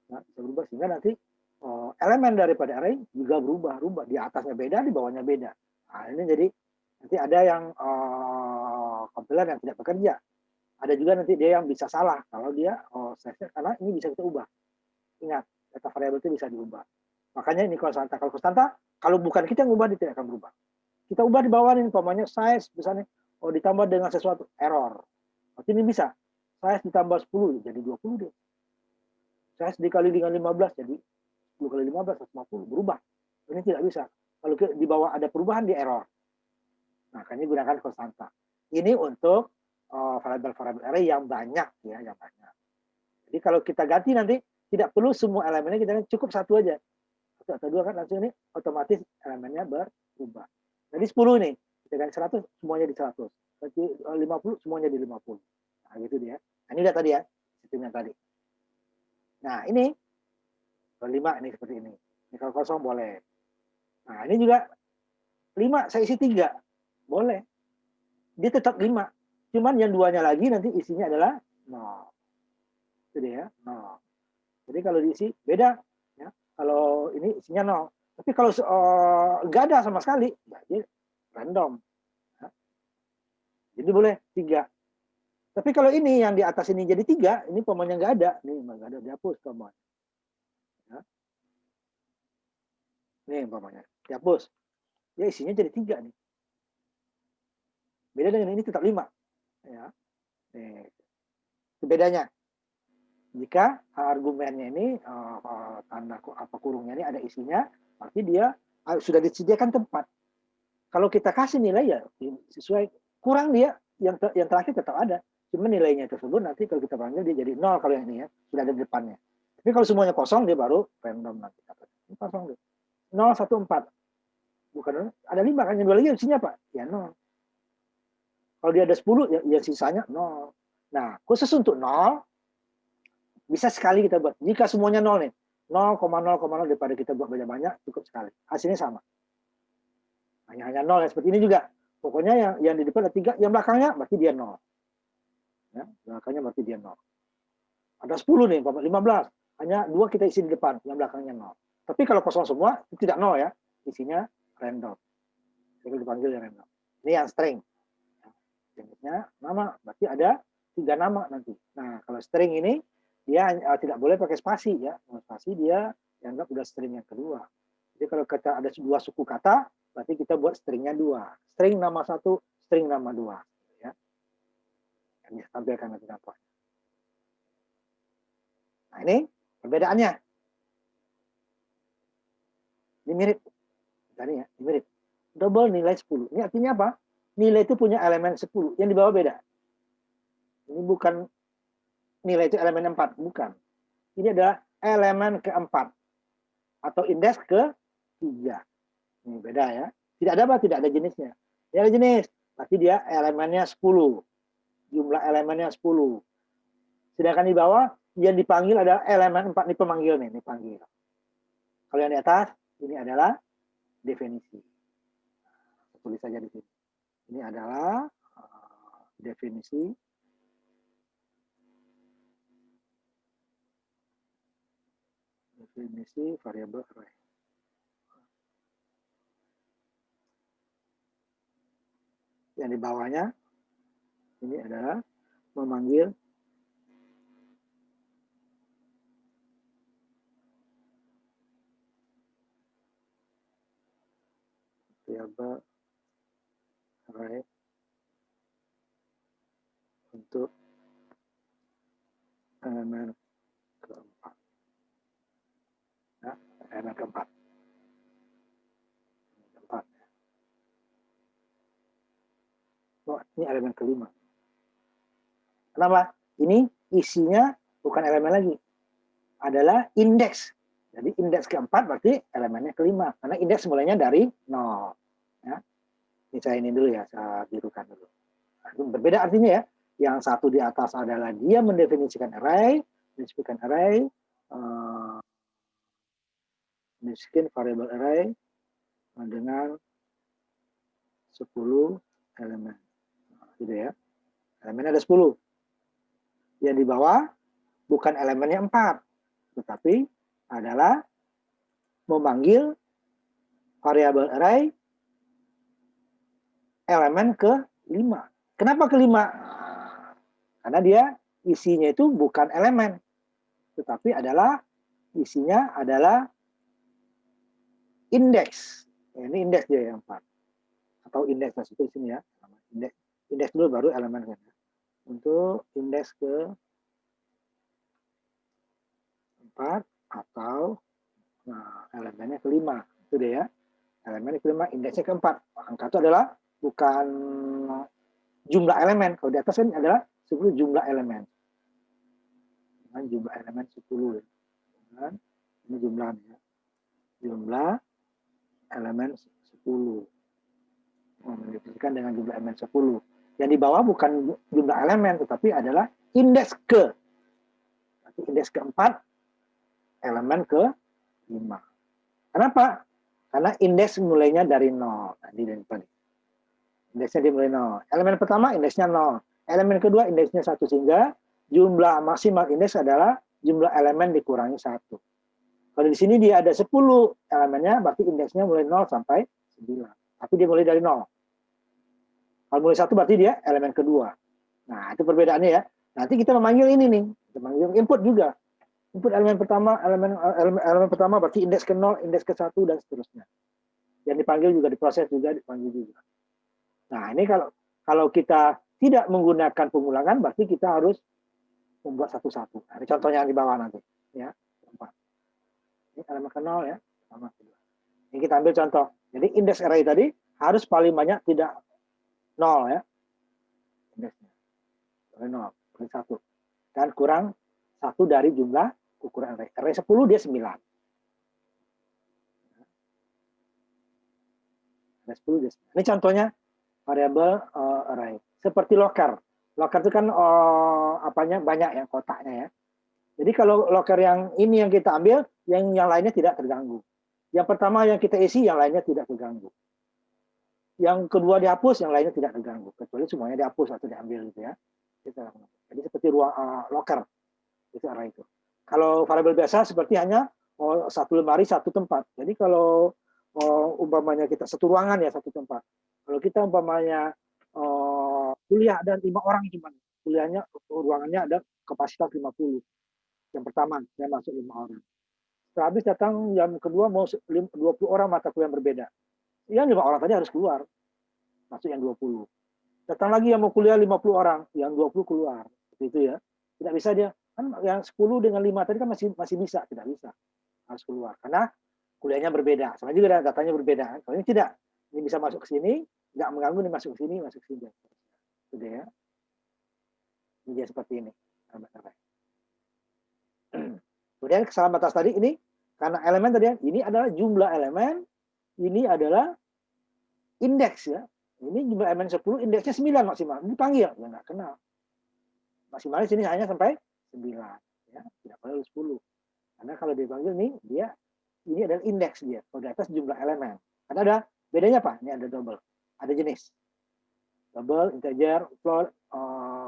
Nah, bisa berubah sehingga nanti elemen daripada array juga berubah. Di atasnya beda, di bawahnya beda. Nah, ini jadi nanti ada yang kompiler yang tidak bekerja. Ada juga nanti dia yang bisa salah kalau dia size-nya, karena ini bisa kita ubah. Ingat, data variabel itu bisa diubah. Makanya ini konstanta. Kalau konstanta, kalau bukan kita yang ubah, dia tidak akan berubah. Kita ubah di bawah ini, umpamanya size misalnya ditambah dengan sesuatu error. Berarti ini bisa. Size ditambah 10 jadi 20 deh. Size dikali dengan 15 jadi 10 kali 15 150 berubah. Ini tidak bisa. Kalau di bawah ada perubahan di error. Makanya gunakan konstanta. Ini untuk variabel-variabel array yang banyak ya, yang banyak. Jadi kalau kita ganti nanti tidak perlu semua elemennya, kita cukup satu aja. Satu atau 2 kan langsung ini otomatis elemennya berubah. Jadi 10 nih, kita ganti 100 semuanya di 100. Berarti 50 semuanya di 50. Nah, gitu dia. Nah, ini udah tadi ya, sistemnya tadi. Nah, ini kalau 5 ini seperti ini. Ini kalau kosong boleh. Nah, ini juga 5 saya isi 3. Boleh. Dia tetap 5. Cuman yang duanya lagi nanti isinya adalah 0. Itu dia, 0. Jadi kalau diisi beda ya. Kalau ini isinya 0. Tapi kalau nggak ada sama sekali, berarti random. Ya. Jadi boleh 3. Tapi kalau ini yang di atas ini jadi 3, ini umpamanya nggak ada. Nih, nggak ada, dihapus umpamanya. Ya. Nih umpamanya, dihapus. Ya isinya jadi 3 nih. Beda dengan ini tetap 5. Ya. Nih. Itu bedanya. Jika argumennya ini tanda kurungnya ini ada isinya, berarti dia sudah disediakan tempat. Kalau kita kasih nilai ya sesuai, kurang dia yang terakhir tetap ada. Cuma nilainya tersebut nanti kalau kita panggil dia jadi 0 kalau yang ini ya, sudah ada di depannya. Tapi kalau semuanya kosong dia baru random nanti. Ini kosong deh. 0, 1, 4. Bukan ada 5 kan, yang 2 lagi isinya apa? Ya 0. Kalau dia ada 10 ya sisanya 0. Nah, khusus untuk 0 bisa sekali kita buat. Jika semuanya 0 nih, 0,0,0 daripada kita buat banyak-banyak, cukup sekali. Hasilnya sama. Hanya 0 ya, seperti ini juga. Pokoknya yang di depan ada 3, yang belakangnya berarti dia 0. Ya, belakangnya berarti dia 0. Ada 10 nih, 15. hanya 2 kita isi di depan, yang belakangnya 0. Tapi kalau kosong semua, tidak 0 ya, isinya random. Jadi dipanggil random. Ini yang string. Jenisnya nama, berarti ada 3 nama nanti. Nah, kalau string ini, dia tidak boleh pakai spasi ya. Kalau spasi dia dianggap udah string yang kedua. Jadi kalau kita ada 2 suku kata, berarti kita buat stringnya 2. String nama 1, string nama 2. Ya. Yang ditampilkan nanti contohnya. Nah, ini perbedaannya. Ini mirip. Tadi ya, ini mirip. Double nilai 10. Ini artinya apa? Nilai itu punya elemen 10. Yang di bawah beda. Ini bukan nilai itu elemen 4. Bukan. Ini adalah elemen keempat. Atau indeks ke-3. Ini beda ya. Tidak ada apa? Tidak ada jenisnya. Tidak ada jenis. Berarti dia elemennya 10. Jumlah elemennya 10. Sedangkan di bawah, yang dipanggil adalah elemen 4. Ini pemanggil nih. Ini panggil. Kalau yang di atas, ini adalah definisi. Tulis saja di sini. Ini adalah definisi variabel array. Yang di bawahnya ini adalah memanggil variabel array untuk elemen keempat. Nah, elemen keempat. Oh, ini elemen kelima. Kenapa? Ini isinya bukan elemen lagi. Adalah indeks. Jadi indeks keempat berarti elemennya kelima. Karena indeks mulainya dari 0. Ya. Ini saya ini dulu ya, saya birukan dulu. Nah, itu berbeda artinya ya. Yang satu di atas adalah dia mendefinisikan array, mendefinisikan array, mendefinisikan variable array dengan 10 elemen. Gitu ya. Elemennya ada 10. Yang di bawah bukan elemennya 4, tetapi adalah memanggil variabel array elemen ke-5. Kenapa ke-5? Karena dia isinya itu bukan elemen, tetapi adalah isinya adalah indeks. Ini indeks dia yang 4. Atau indeks itu di sini ya. Indeks dulu baru elemen kan. Untuk indeks ke-4 atau elemennya ke-5. Itu dia ya. Elemennya ke-5, indeksnya ke-4. Angka itu adalah bukan jumlah elemen. Kalau di atas kan adalah 10 jumlah elemen. Dengan jumlah elemen 10. Dan ini jumlahnya. Jumlah elemen 10. Mendefinisikan dengan jumlah elemen 10. Yang di bawah bukan jumlah elemen, tetapi adalah indeks ke. Berarti indeks ke-4, elemen ke-5. Kenapa? Karena indeks mulainya dari 0. Nah, di depan. Indeksnya dimulai 0. Elemen pertama indeksnya 0. Elemen kedua indeksnya 1. Sehingga jumlah maksimal indeks adalah jumlah elemen dikurangi 1. Kalau di sini dia ada 10 elemennya, berarti indeksnya mulai 0 sampai 9. Tapi dia mulai dari 0. Kalau mulai 1 berarti dia elemen kedua. Nah, itu perbedaannya ya. Nanti kita memanggil ini nih. Kita memanggil input juga. Input elemen pertama, elemen pertama berarti indeks ke-0, indeks ke-1, dan seterusnya. Yang dipanggil juga, diproses juga, dipanggil juga. Nah, ini kalau kita tidak menggunakan pengulangan, berarti kita harus membuat satu-satu. Nah, ini contohnya yang di bawah nanti. Ya, ini elemen ke-0 ya. Ini kita ambil contoh. Jadi indeks array tadi harus paling banyak tidak 0 ya. Indeksnya. 0, paling 1. Dan kurang 1 dari jumlah ukuran array. Array 10 dia 9. Array 10 dia 9. Ini contohnya variabel array. Seperti locker. Locker itu kan apanya banyak ya, kotaknya ya. Jadi kalau locker yang ini yang kita ambil, yang lainnya tidak terganggu. Yang pertama yang kita isi, yang lainnya tidak terganggu. Yang kedua dihapus, yang lainnya tidak terganggu. Kecuali semuanya dihapus atau diambil gitu ya. Jadi seperti ruang locker. Itu array itu. Kalau variabel biasa seperti hanya satu lemari satu tempat. Jadi kalau umpamanya kita satu ruangan ya satu tempat. Kalau kita umpamanya kuliah dan 5 orang cuma kuliahnya ruangannya ada kapasitas 50. Yang pertama saya masuk 5 orang. Setelah habis datang jam kedua mau 20 orang mata kuliah yang berbeda. Yang 5 orang tadi harus keluar. Masuk yang 20. Datang lagi yang mau kuliah 50 orang, yang 20 keluar. Seperti itu ya. Tidak bisa dia kan yang 10 dengan 5 tadi kan masih bisa, tidak bisa. Harus keluar karena kuliahnya berbeda. Sama juga datanya berbeda. Kalau ini tidak. Ini bisa masuk ke sini, nggak mengganggu, ini masuk ke sini, masuk ke sini. Gitu ya. Ini dia seperti ini. Kemudian kesalahan batas tadi ini karena elemen tadi ini adalah jumlah elemen, ini adalah indeks ya. Ini jumlah elemen 10, indeksnya 9 maksimal. Dipanggil, ya nggak kenal. Maksimalnya sini hanya sampai 9. Ya, tidak boleh 10. Karena kalau dipanggil nih, ini adalah indeks dia. Kalau di atas jumlah elemen. Karena ada bedanya apa? Ini ada double. Ada jenis. Double, integer, float,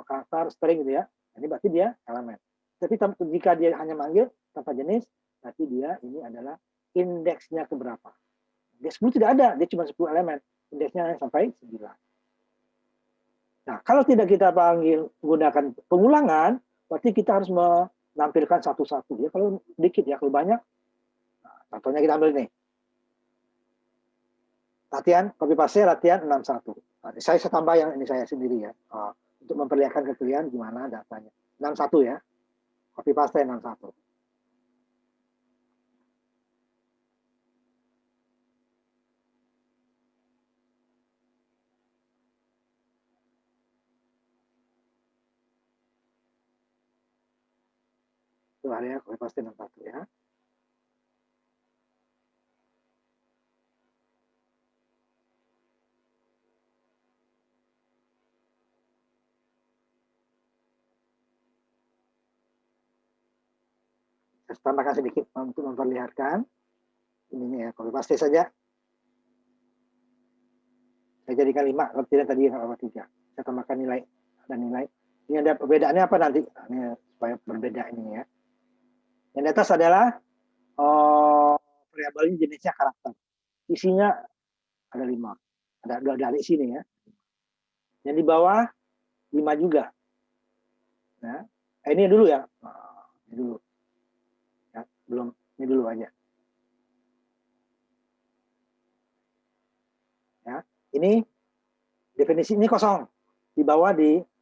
karakter, string gitu ya. Ini berarti dia elemen. Tapi jika dia hanya manggil tanpa jenis, berarti dia ini adalah indeksnya keberapa. Indeks 10 tidak ada, dia cuma 10 elemen. Indeksnya sampai 9. Nah, kalau tidak kita panggil menggunakan pengulangan, berarti kita harus menampilkan satu-satu. Ya, kalau dikit ya, kalau banyak. Nah, contohnya kita ambil nih. Latihan, copy paste, latihan 61. Nah, saya tambah yang ini saya sendiri ya. Untuk memperlihatkan ke kalian gimana datanya. 61 ya. Copy paste 61. Itu area copy paste 61 ya. Saya tambahkan sedikit untuk memperlihatkan. Ini ya, copy paste saja. Saya jadikan 5, kalau tidak tadi nggak apa-apa 3. Saya tambahkan nilai dan nilai. Ini ada perbedaannya apa nanti? Ini supaya berbeda ini ya. Yang di atas adalah variabelnya jenisnya karakter. Isinya ada 5. Ada dari sini ya. Yang di bawah 5 juga. Nah, ini dulu ya. Ini dulu. Ya, belum, ini dulu aja. Ya, ini definisi ini kosong. Di bawah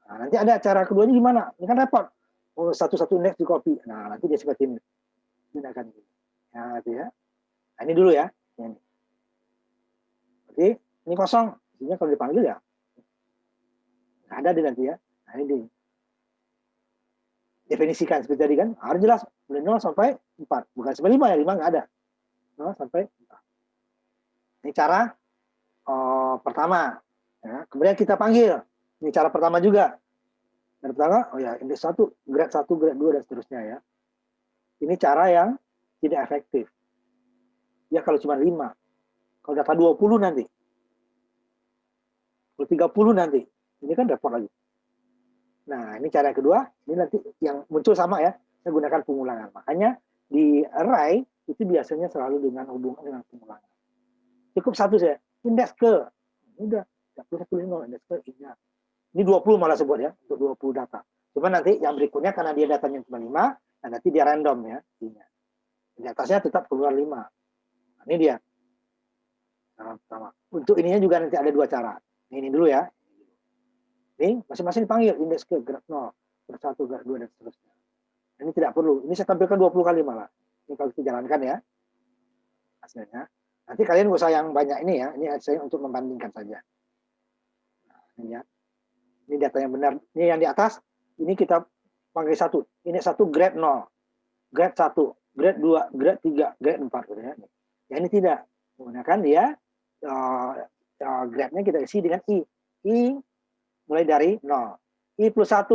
nanti ada cara keduanya gimana? Ini kan repot. Satu-satu indeks di copy. Nah, nanti dia seperti ini. Gunakan ini. Nah, itu ya. Nah, ini dulu ya. Ini. Oke, ini kosong. Isinya kalau dipanggil ya. Nah, ada di nanti ya. Nah, ini di definisikan seperti tadi kan. Harus jelas. Dari 0 sampai 4. Bukan sampai 5 ya. 5 nggak ada. 0 sampai 4. Ini cara pertama. Ya. Kemudian kita panggil. Ini cara pertama juga. Cara pertama, oh ya, indeks 1, grade 1, grade 2, dan seterusnya ya. Ini cara yang tidak efektif. Ya kalau cuma 5. Kalau data 20 nanti. Kalau 30 nanti. Ini kan repot lagi. Nah, ini cara kedua. Ini nanti yang muncul sama ya. Saya gunakan pengulangan. Makanya di array itu biasanya selalu dengan hubungan dengan pengulangan. Cukup satu saya. Indeks ke. Udah. Tidak perlu tulis indeks ke. Ini 20 malah sebut ya. Untuk 20 data. Cuma nanti yang berikutnya karena dia datanya cuma 5. Nah, nanti dia random ya. Di atasnya tetap keluar 5. Nah, ini dia. Nah, pertama. Untuk ininya juga nanti ada 2 cara. Ini dulu ya. Ini masing-masing dipanggil indeks ke grade 0, grade 1, grade 2, dan seterusnya. Ini tidak perlu. Ini saya tampilkan 20 kali malah. Ini kalau kita jalankan ya. Hasilnya. Nanti kalian nggak usah yang banyak ini ya. Ini saya untuk membandingkan saja. Nah, ini ya. Ini data yang benar. Ini yang di atas. Ini kita panggil 1. Ini 1 grade 0. Grade 1, grade 2, grade 3, grade 4. Gitu ya. Ya ini tidak. Menggunakan dia. Grade-nya kita isi dengan I. I mulai dari 0. I plus 1,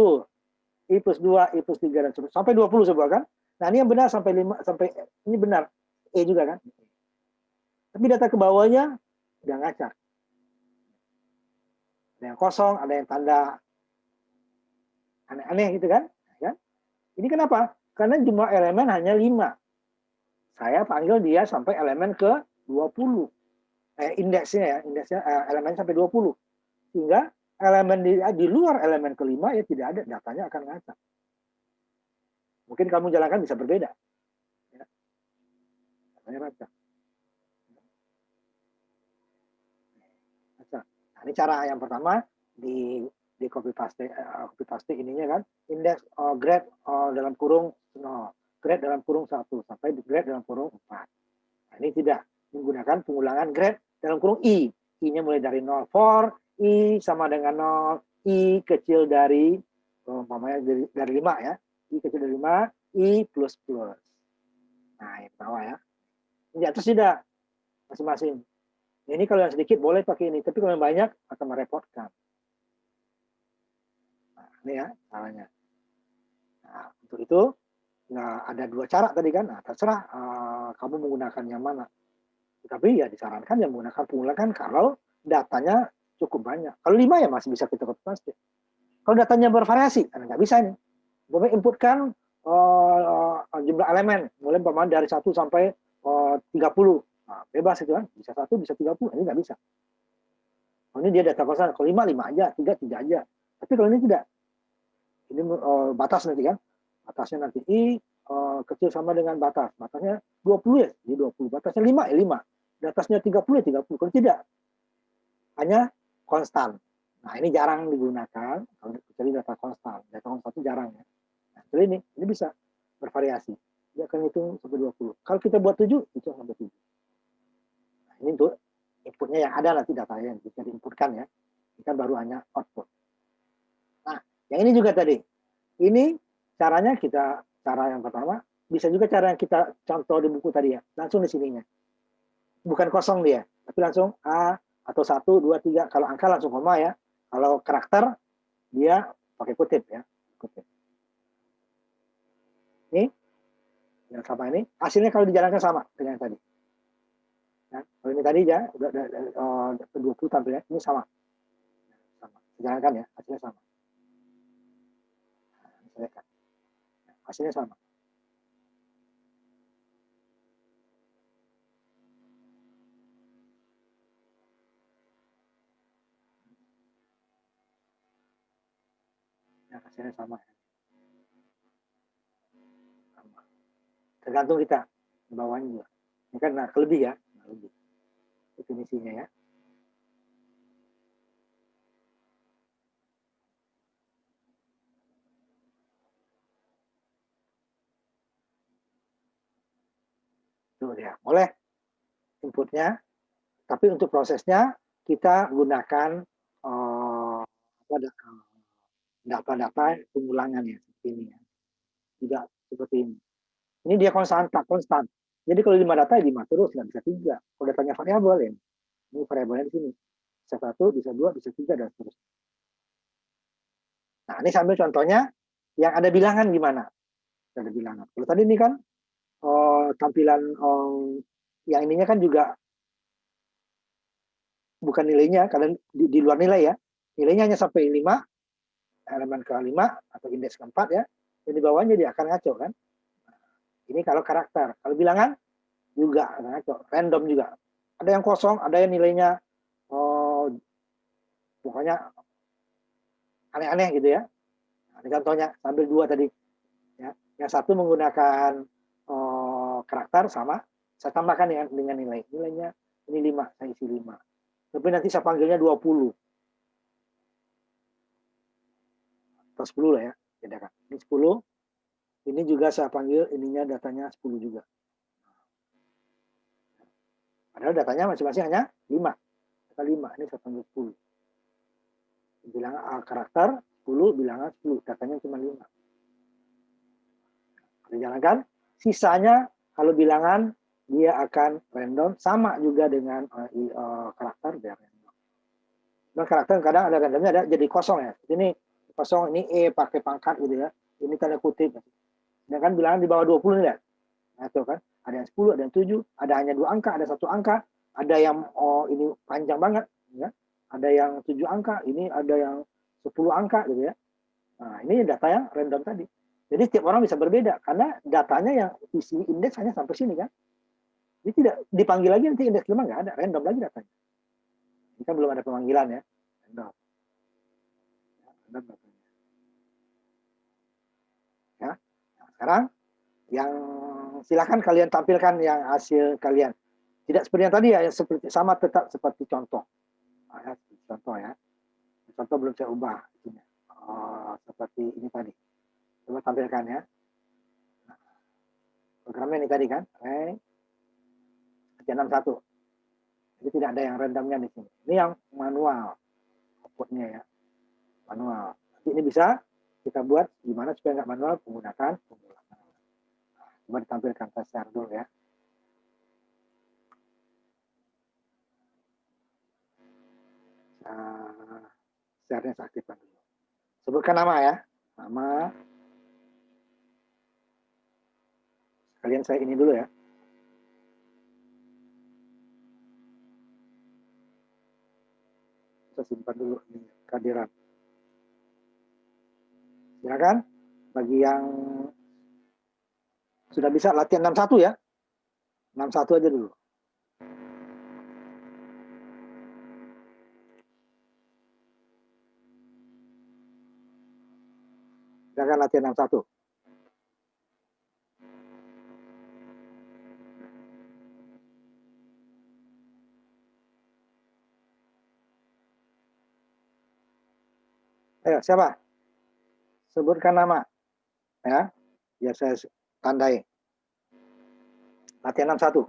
I plus 2, I plus 3, dan seterusnya. Sampai 20 sebuah kan. Nah ini yang benar sampai 5, sampai ini benar. E juga kan. Tapi data ke bawahnya udah ngacak. Ada yang kosong, ada yang tanda aneh-aneh gitu kan. Ini kenapa? Karena jumlah elemen hanya 5. Saya panggil dia sampai elemen ke 20. Indeksnya elemen sampai 20. Sehingga elemen di luar elemen kelima ya tidak ada, datanya akan ngacak. Mungkin kamu jalankan bisa berbeda. Ya. Datanya ngacak. Nah, ini cara yang pertama di copy paste ininya kan, indeks grade dalam kurung 0, grade dalam kurung 1 sampai grade dalam kurung 4. Nah, ini tidak menggunakan pengulangan grade dalam kurung i. I-nya mulai dari 0, for i sama dengan 0, i kecil dari umpamanya dari 5 ya. I kecil dari 5, i plus plus. Nah, yang bawah ya. Di atas tidak masing-masing. Ini kalau yang sedikit boleh pakai ini, tapi kalau yang banyak akan merepotkan. Nah, ini ya caranya. Nah, untuk itu ada 2 cara tadi kan. Nah, terserah kamu menggunakan yang mana. Tapi ya disarankan yang menggunakan pengulangan kalau datanya cukup banyak. Kalau 5 ya masih bisa kita copy paste. Kalau datanya bervariasi, nggak bisa ini. Boleh inputkan jumlah elemen, mulai dari 1 sampai 30. Nah, bebas itu kan, bisa 1, bisa 30, ini nggak bisa. Kalau ini dia data kosong, kalau 5 aja, 3 aja. Tapi kalau ini tidak. Ini batas nanti kan. Batasnya nanti i kecil sama dengan batas. Batasnya 20 ya, jadi 20. Batasnya 5 ya 5. Batasnya 30 ya 30. Kalau tidak, hanya konstan. Nah, ini jarang digunakan kalau kecuali data konstan. Data konstan itu jarang ya. Nah, ini bisa bervariasi. Dia akan hitung sampai 20. Kalau kita buat 7, itu sampai 7. Nah, ini untuk inputnya yang ada nanti datanya yang bisa diinputkan ya. Ini kan baru hanya output. Nah, yang ini juga tadi. Ini caranya cara yang pertama. Bisa juga cara yang kita contoh di buku tadi ya. Langsung di sininya. Bukan kosong dia. Tapi langsung A atau 1, 2, 3. Kalau angka langsung koma ya. Kalau karakter, dia pakai kutip ya. Kutip. Ini. Yang sama ini. Hasilnya kalau dijalankan sama dengan yang tadi. Ya, kalau ini tadi ya, udah 20 tampilnya, ini sama. Sama. Dijalankan ya, hasilnya sama. Nah, hasilnya sama. Ya, hasilnya sama. Sama. Tergantung kita bawahnya juga. Ini kan nah, kelebih ya. Lebih. Definisinya ya. Tuh ya, boleh inputnya. Tapi untuk prosesnya kita gunakan data-data pengulangan ya seperti ini ya. Tidak seperti ini. Ini dia konstan. Jadi kalau 5 data 5 terus nggak bisa 3. Kalau datanya variabel ya, ini variabelnya di sini. Bisa 1, bisa 2, bisa 3 dan seterusnya. Nah, ini sambil contohnya yang ada bilangan gimana? Ada bilangan. Kalau tadi ini kan tampilan yang ininya kan juga bukan nilainya, karena di luar nilai ya. Nilainya hanya sampai 5, elemen ke-5 atau indeks ke-4 ya. Dan di bawahnya dia akan ngaco kan. Ini kalau karakter. Kalau bilangan juga akan ngaco. Random juga. Ada yang kosong, ada yang nilainya pokoknya aneh-aneh gitu ya. Nah, ini contohnya sambil 2 tadi. Ya. Yang satu menggunakan karakter sama, saya tambahkan dengan nilai. Nilainya ini 5, saya isi 5. Tapi nanti saya panggilnya 20. Atau 10 lah ya. Bedakan. Ini 10. Ini juga saya panggil ininya datanya 10 juga. Padahal datanya masing-masing hanya 5. Data 5. Ini saya panggil 10. Bilangan karakter 10, bilangan 10. Datanya cuma 5. Dijalankan. Sisanya kalau bilangan dia akan random, sama juga dengan karakter dia random. Dan karakter kadang ada randomnya ada jadi kosong ya. Ini kosong, ini E pakai pangkat gitu ya. Ini tanda kutip. Sedangkan bilangan di bawah 20 nih ya. Nah, itu kan ada yang 10, ada yang 7, ada hanya 2 angka, ada 1 angka, ada yang ini panjang banget ya. Ada yang 7 angka, ini ada yang 10 angka gitu ya. Nah, ini data yang random tadi. Jadi setiap orang bisa berbeda karena datanya yang isi indeks hanya sampai sini kan. Jadi tidak dipanggil lagi nanti indeks 5 nggak ada, random lagi datanya. Ini kan belum ada pemanggilan ya, random. Random datanya. Ya. Nah, sekarang yang silakan kalian tampilkan yang hasil kalian. Tidak seperti yang tadi ya, yang seperti sama tetap seperti contoh. Nah, ya, contoh ya. Contoh belum saya ubah. Oh, seperti ini tadi. Coba tampilkan ya. Programnya ini tadi kan, 61. Jadi tidak ada yang randomnya di sini. Ini yang manual outputnya ya, manual. Nanti ini bisa kita buat gimana supaya nggak manual menggunakan pengulangan. Nah, coba ditampilkan tes share dulu ya. Nah, share-nya saya aktifkan dulu. Sebutkan nama ya, nama. Kalian saya ini dulu ya. Saya simpan dulu ini kehadiran. Silakan bagi yang sudah bisa latihan 61 ya. 61 aja dulu. Silakan latihan 61. Ayo, siapa? Sebutkan nama. Ya, biar saya tandai. Latihan 61.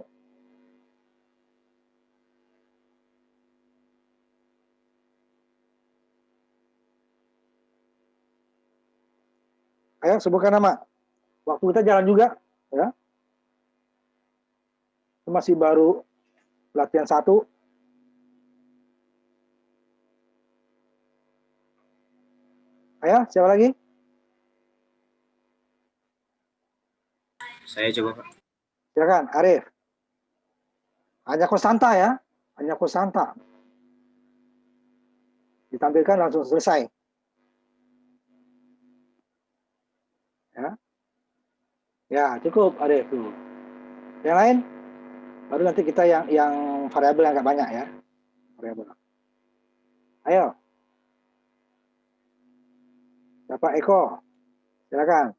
Ayo, sebutkan nama. Waktu kita jalan juga. Ya. Masih baru latihan 1. Ayo, siapa lagi? Saya coba, Pak. Silakan, Arif. Hanya konstanta ya. Hanya konstanta. Ditampilkan langsung selesai. Ya. Ya, cukup Arif dulu. Yang lain? Baru nanti kita yang variabel yang agak banyak ya. Variabel. Ayo. Bapak Eko. Silakan.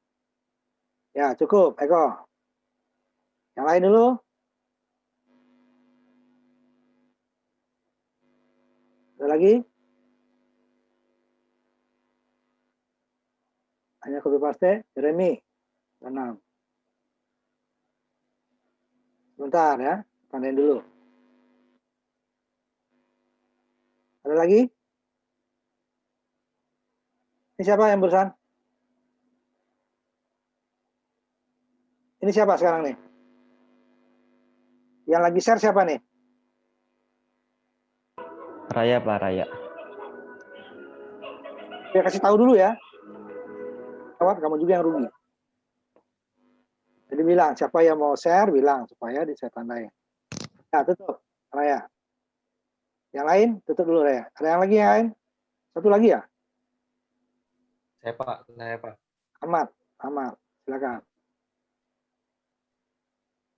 Ya, cukup Eko. Yang lain dulu. Ada lagi? Hanya copy paste, Jeremy. 6. Sebentar ya, tandain dulu. Ada lagi? Ini siapa yang barusan? Ini siapa sekarang nih? Yang lagi share siapa nih? Raya, Pak, Raya. Saya kasih tahu dulu ya. Kawan, kamu juga yang rugi. Jadi bilang, siapa yang mau share, bilang supaya saya tandain. Nah, tutup, Raya. Yang lain, tutup dulu Raya. Ada yang lain? Satu lagi ya? Saya, Pak. Ahmad, silakan.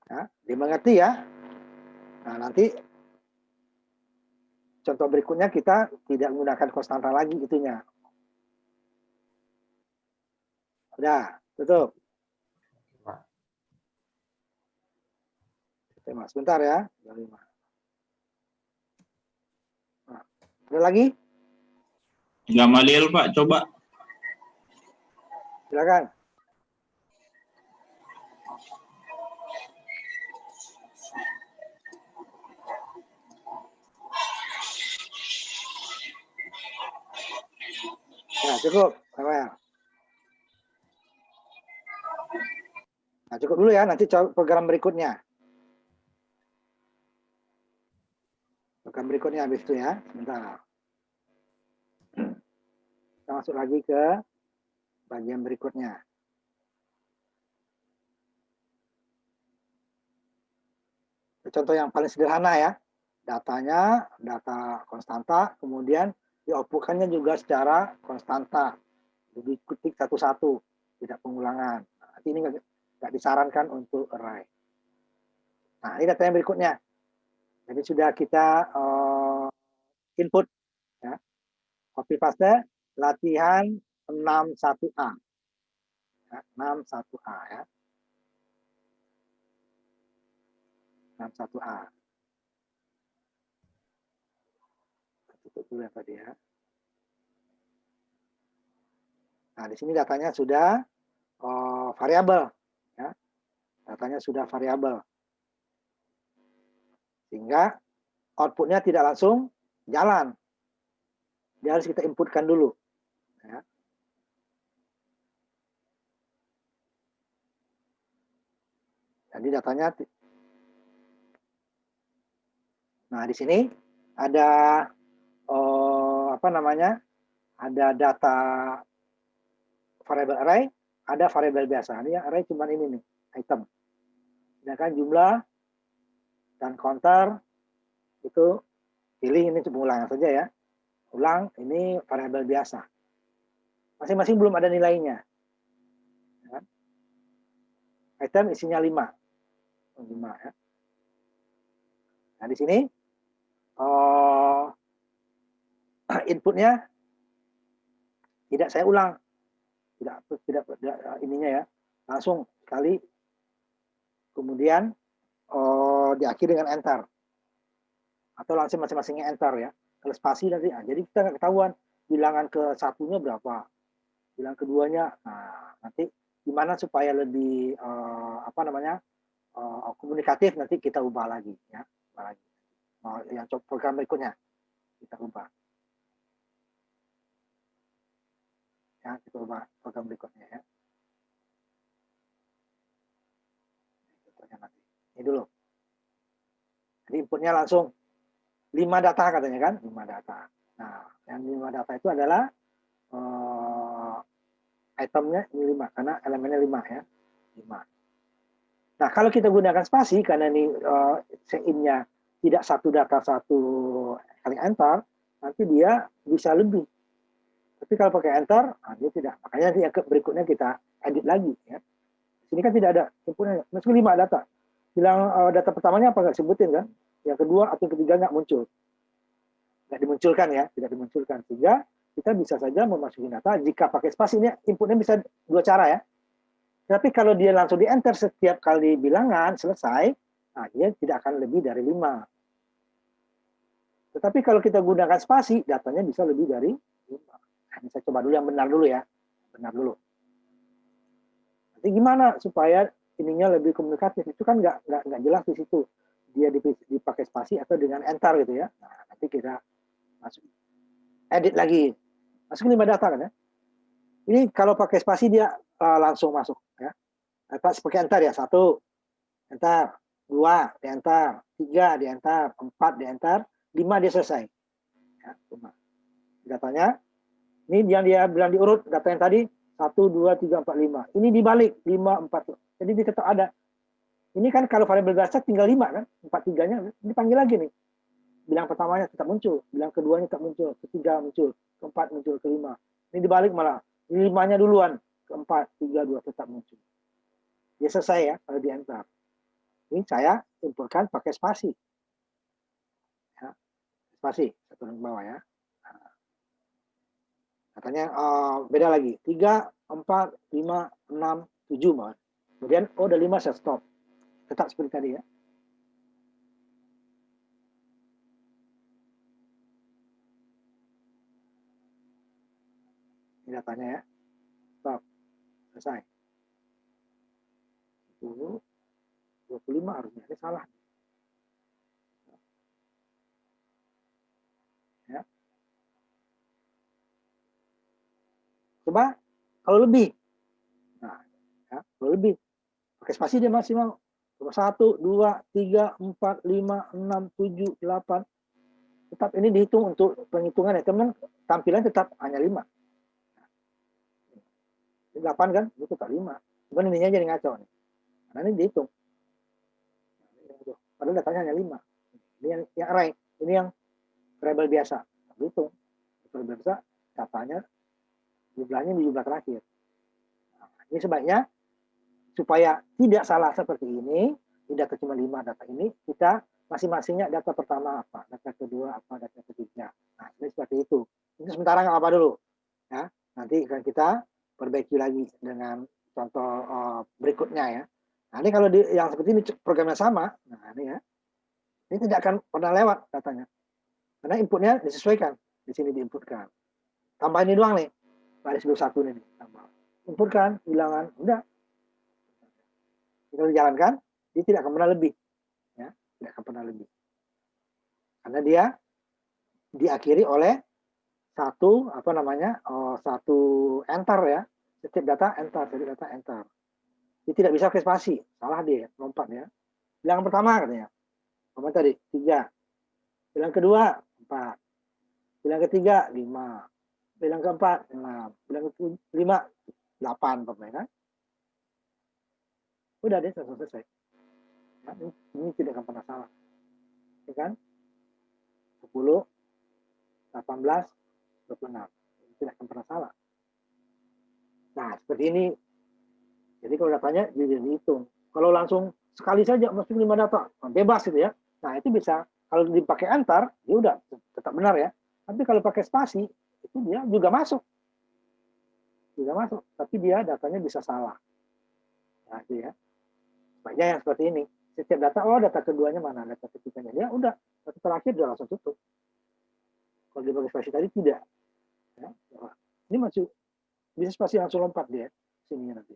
Ya, dimengerti ya. Nah, nanti contoh berikutnya kita tidak menggunakan konstanta lagi itunya. Udah, tutup. Oke, sebentar ya. Nah, ada lagi? Gamaliel, Pak, coba. Silakan. Ya, cukup. Nah, cukup dulu ya, nanti program berikutnya. Program berikutnya habis itu ya, sebentar. Kita masuk lagi ke bagian berikutnya. Contoh yang paling sederhana ya, datanya, data konstanta, kemudian dioutputkannya juga secara konstanta. Jadi ketik satu-satu. tidak pengulangan. Nah, nanti ini nggak disarankan untuk array. Nah, ini data yang berikutnya. Jadi sudah kita input ya. Copy paste latihan 61A. Ya, 61A ya. 61A. Tutup dulu ya tadi ya. Nah, di sini datanya sudah variabel ya. Datanya sudah variabel. Sehingga outputnya tidak langsung jalan. Dia harus kita inputkan dulu. Ya. Jadi datanya, nah di sini ada apa namanya? Ada data variabel array, ada variabel biasa. Ini array cuma ini nih, item. Sedangkan jumlah dan counter itu pilih ini ulang saja ya. Ulang ini variabel biasa. Masing-masing belum ada nilainya. Ya. Item isinya 5 ya. Nah di sini inputnya tidak saya ulang, tidak ininya ya, langsung sekali, kemudian diakhiri dengan enter atau langsung masing-masingnya enter ya. Kalau spasi nanti, jadi kita nggak ketahuan bilangan ke satunya berapa, bilangan keduanya. Nah nanti gimana supaya lebih apa namanya komunikatif, nanti kita ubah lagi ya, ubah lagi. Yang program berikutnya kita ubah. Ya, kita ubah program berikutnya ya. Ini dulu. Jadi inputnya langsung 5 data katanya kan, 5 data. Nah, yang 5 data itu adalah itemnya ini 5 karena elemennya 5 ya. 5. Nah, kalau kita gunakan spasi karena ini in-nya tidak satu data satu kali enter, nanti dia bisa lebih. Tapi kalau pakai enter, dia tidak. Makanya nanti yang berikutnya kita edit lagi ya. Ini kan tidak ada inputnya, meskipun 5 data. Bilang data pertamanya apa nggak sebutin kan? Yang kedua atau ketiga nggak muncul. Nggak dimunculkan ya, tidak dimunculkan. Sehingga kita bisa saja memasuki data, jika pakai spasi ini inputnya bisa 2 cara ya. Tapi kalau dia langsung di enter setiap kali bilangan selesai, nah dia tidak akan lebih dari 5. Tetapi kalau kita gunakan spasi, datanya bisa lebih dari 5. Nah, saya coba dulu yang benar dulu ya. Benar dulu. Nanti gimana supaya ininya lebih komunikatif? Itu kan nggak jelas di situ. Dia dipakai spasi atau dengan enter gitu ya. Nah, nanti kita masuk. Edit lagi. Masuk 5 data kan ya. Ini kalau pakai spasi dia langsung masuk ya. Pakai enter ya. 1, enter. 2, di enter. 3, di enter. 4, di enter. 5 dia selesai. Ya, 5. Datanya, ini yang dia bilang diurut, data yang tadi, 1, 2, 3, 4, 5. Ini dibalik, 5, 4. Jadi dia tetap ada. Ini kan kalau variabel dasar tinggal 5 kan, 4, 3-nya dipanggil lagi nih. Bilang pertamanya tetap muncul, bilang keduanya tetap muncul, ketiga muncul, keempat muncul, kelima. Ini dibalik malah, 5-nya duluan, keempat, 3, 2 tetap muncul. Dia selesai ya kalau di enter. Ini saya inputkan pakai spasi. Ya, spasi, satu ke bawah ya. Nah, katanya beda lagi, 3, 4, 5, 6, 7 malah. Kemudian udah 5 saya stop. Tetap seperti tadi ya. Ini datanya ya. Stop. Selesai. 10, 25 harusnya. Ini salah. Ya. Coba kalau lebih. Nah, ya, kalau lebih. Pakai spasi dia maksimal. Coba 1, 2, 3, 4, 5, 6, 7, 8. Tetap ini dihitung untuk penghitungan ya. Teman tampilan tetap hanya 5. 8 kan? Itu tetap 5. Cuman ininya jadi ngaco nih. Karena ini dihitung. Padahal datanya hanya 5. Ini yang array. Ini yang variabel biasa. Dihitung. Variabel biasa datanya jumlahnya di jumlah terakhir. Nah, Ini sebaiknya supaya tidak salah seperti ini, di data cuma 5 data ini, kita masing-masingnya data pertama apa, data kedua apa, data ketiga. Nah, ini seperti itu. Ini sementara nggak apa dulu. Ya, nanti akan kita perbaiki lagi dengan contoh berikutnya ya. Nah, ini kalau yang seperti ini programnya sama, nah ini ya, ini tidak akan pernah lewat datanya. Karena inputnya disesuaikan, di sini diinputkan. Tambah ini doang nih, baris 21 ini. Tambah. Inputkan, bilangan, udah. Kita dijalankan, dia tidak akan pernah lebih. Ya, tidak akan pernah lebih. Karena dia diakhiri oleh satu satu enter ya. Setiap data enter, setiap data enter. Dia tidak bisa pakai spasi, salah dia, lompat ya. Bilangan pertama katanya, apa tadi 3. Bilangan kedua 4. Bilangan ketiga 5. Bilangan keempat 6. Bilangan kelima 8 kan. Udah deh selesai. Nah, ini tidak akan pernah salah. Ya kan? 10, 18, 26. Tidak akan pernah salah. Nah, seperti ini. Jadi kalau datanya jadi dihitung. Kalau langsung sekali saja masuk 5 data, bebas gitu ya. Nah, itu bisa kalau dipakai enter, ya udah tetap benar ya. Tapi kalau pakai spasi, itu dia juga masuk. Juga masuk, tapi dia datanya bisa salah. Nah, itu ya. Sebaiknya yang seperti ini. Setiap data, data keduanya mana, data ketiganya. Ya udah, data terakhir dia langsung tutup. Kalau dia pakai spasi tadi tidak. Ya. Ini masih bisa spasi langsung lompat dia sini nanti.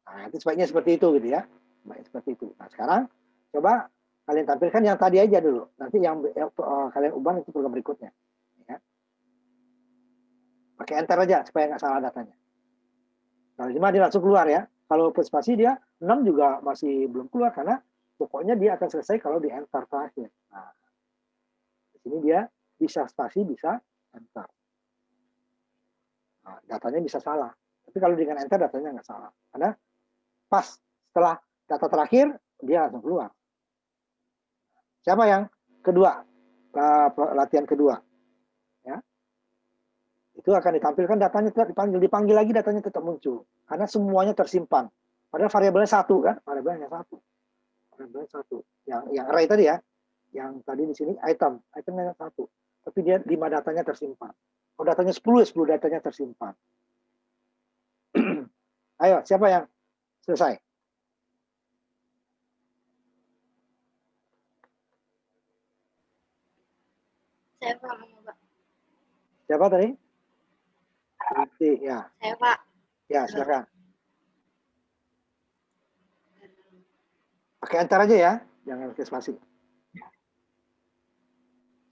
Nah, itu sebaiknya seperti itu gitu ya. Baik seperti itu. Nah, sekarang coba kalian tampilkan yang tadi aja dulu. Nanti yang kalian ubah itu program berikutnya. Ya. Pakai enter aja supaya nggak salah datanya. Kalau 5 dia langsung keluar ya. Kalau spasi dia 6 juga masih belum keluar karena pokoknya dia akan selesai kalau di enter terakhir. Nah, di sini dia bisa spasi, bisa enter. Nah, datanya bisa salah. Tapi kalau dengan enter datanya nggak salah. Karena pas setelah data terakhir, dia langsung keluar. Siapa yang kedua? Latihan kedua. Ya. Itu akan ditampilkan datanya tetap dipanggil lagi datanya tetap muncul. Karena semuanya tersimpan. Padahal variabelnya satu kan? Variabelnya satu. Variabelnya satu. Yang array tadi ya. Yang tadi di sini item. Itemnya satu. Tapi dia 5 datanya tersimpan. Kalau datanya 10, 10 datanya tersimpan. Ayo, siapa yang selesai? Saya Pak, Pak. Siapa tadi? Ya. Saya Pak. Ya, silakan. Pakai enter aja ya, jangan pakai spasi.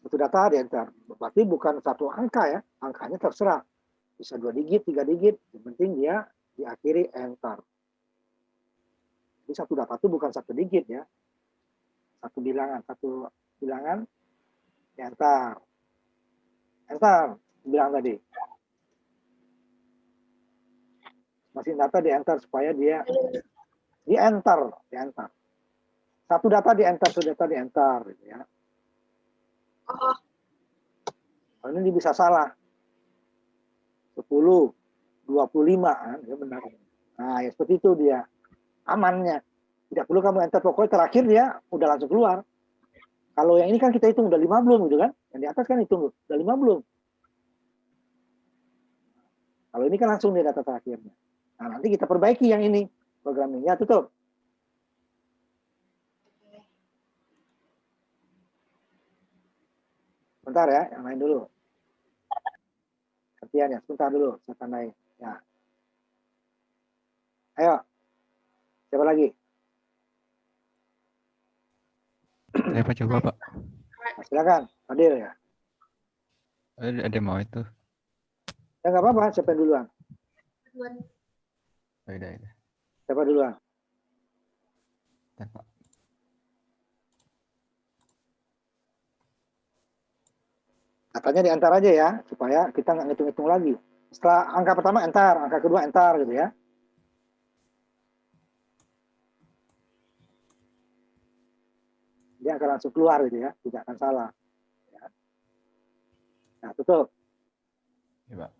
Satu data di enter. Berarti bukan satu angka ya, angkanya terserah. Bisa 2 digit, 3 digit, yang penting dia diakhiri enter. Jadi satu data itu bukan 1 digit ya. Satu bilangan enter. Enter, bilang tadi. Masih data di enter supaya dia di enter. Satu data di enter, gitu ya. Oh. Kalau ini bisa salah. 10, 25 kan, ya benar. Nah, ya seperti itu dia. Amannya. Tidak perlu kamu enter, pokoknya terakhir dia udah langsung keluar. Kalau yang ini kan kita hitung udah 5 belum gitu kan? Yang di atas kan hitung udah 5 belum. Kalau ini kan langsung dia data terakhirnya. Nah, nanti kita perbaiki yang ini. Programnya tutup. Bentar ya, yang lain dulu. Gantian ya, sebentar dulu. Saya tandai. Ya. Ayo. Siapa lagi? Saya Pak coba Pak. Nah, silakan, Adil ya. Ada mau itu. Ya nggak apa-apa, siapa yang duluan? Udah. Siapa duluan? Pak. Katanya diantar aja ya, supaya kita nggak ngitung-ngitung lagi. Setelah angka pertama enter, angka kedua enter gitu ya. Dia akan langsung keluar gitu ya, tidak akan salah. Ya. Nah, tutup. Ya, Pak.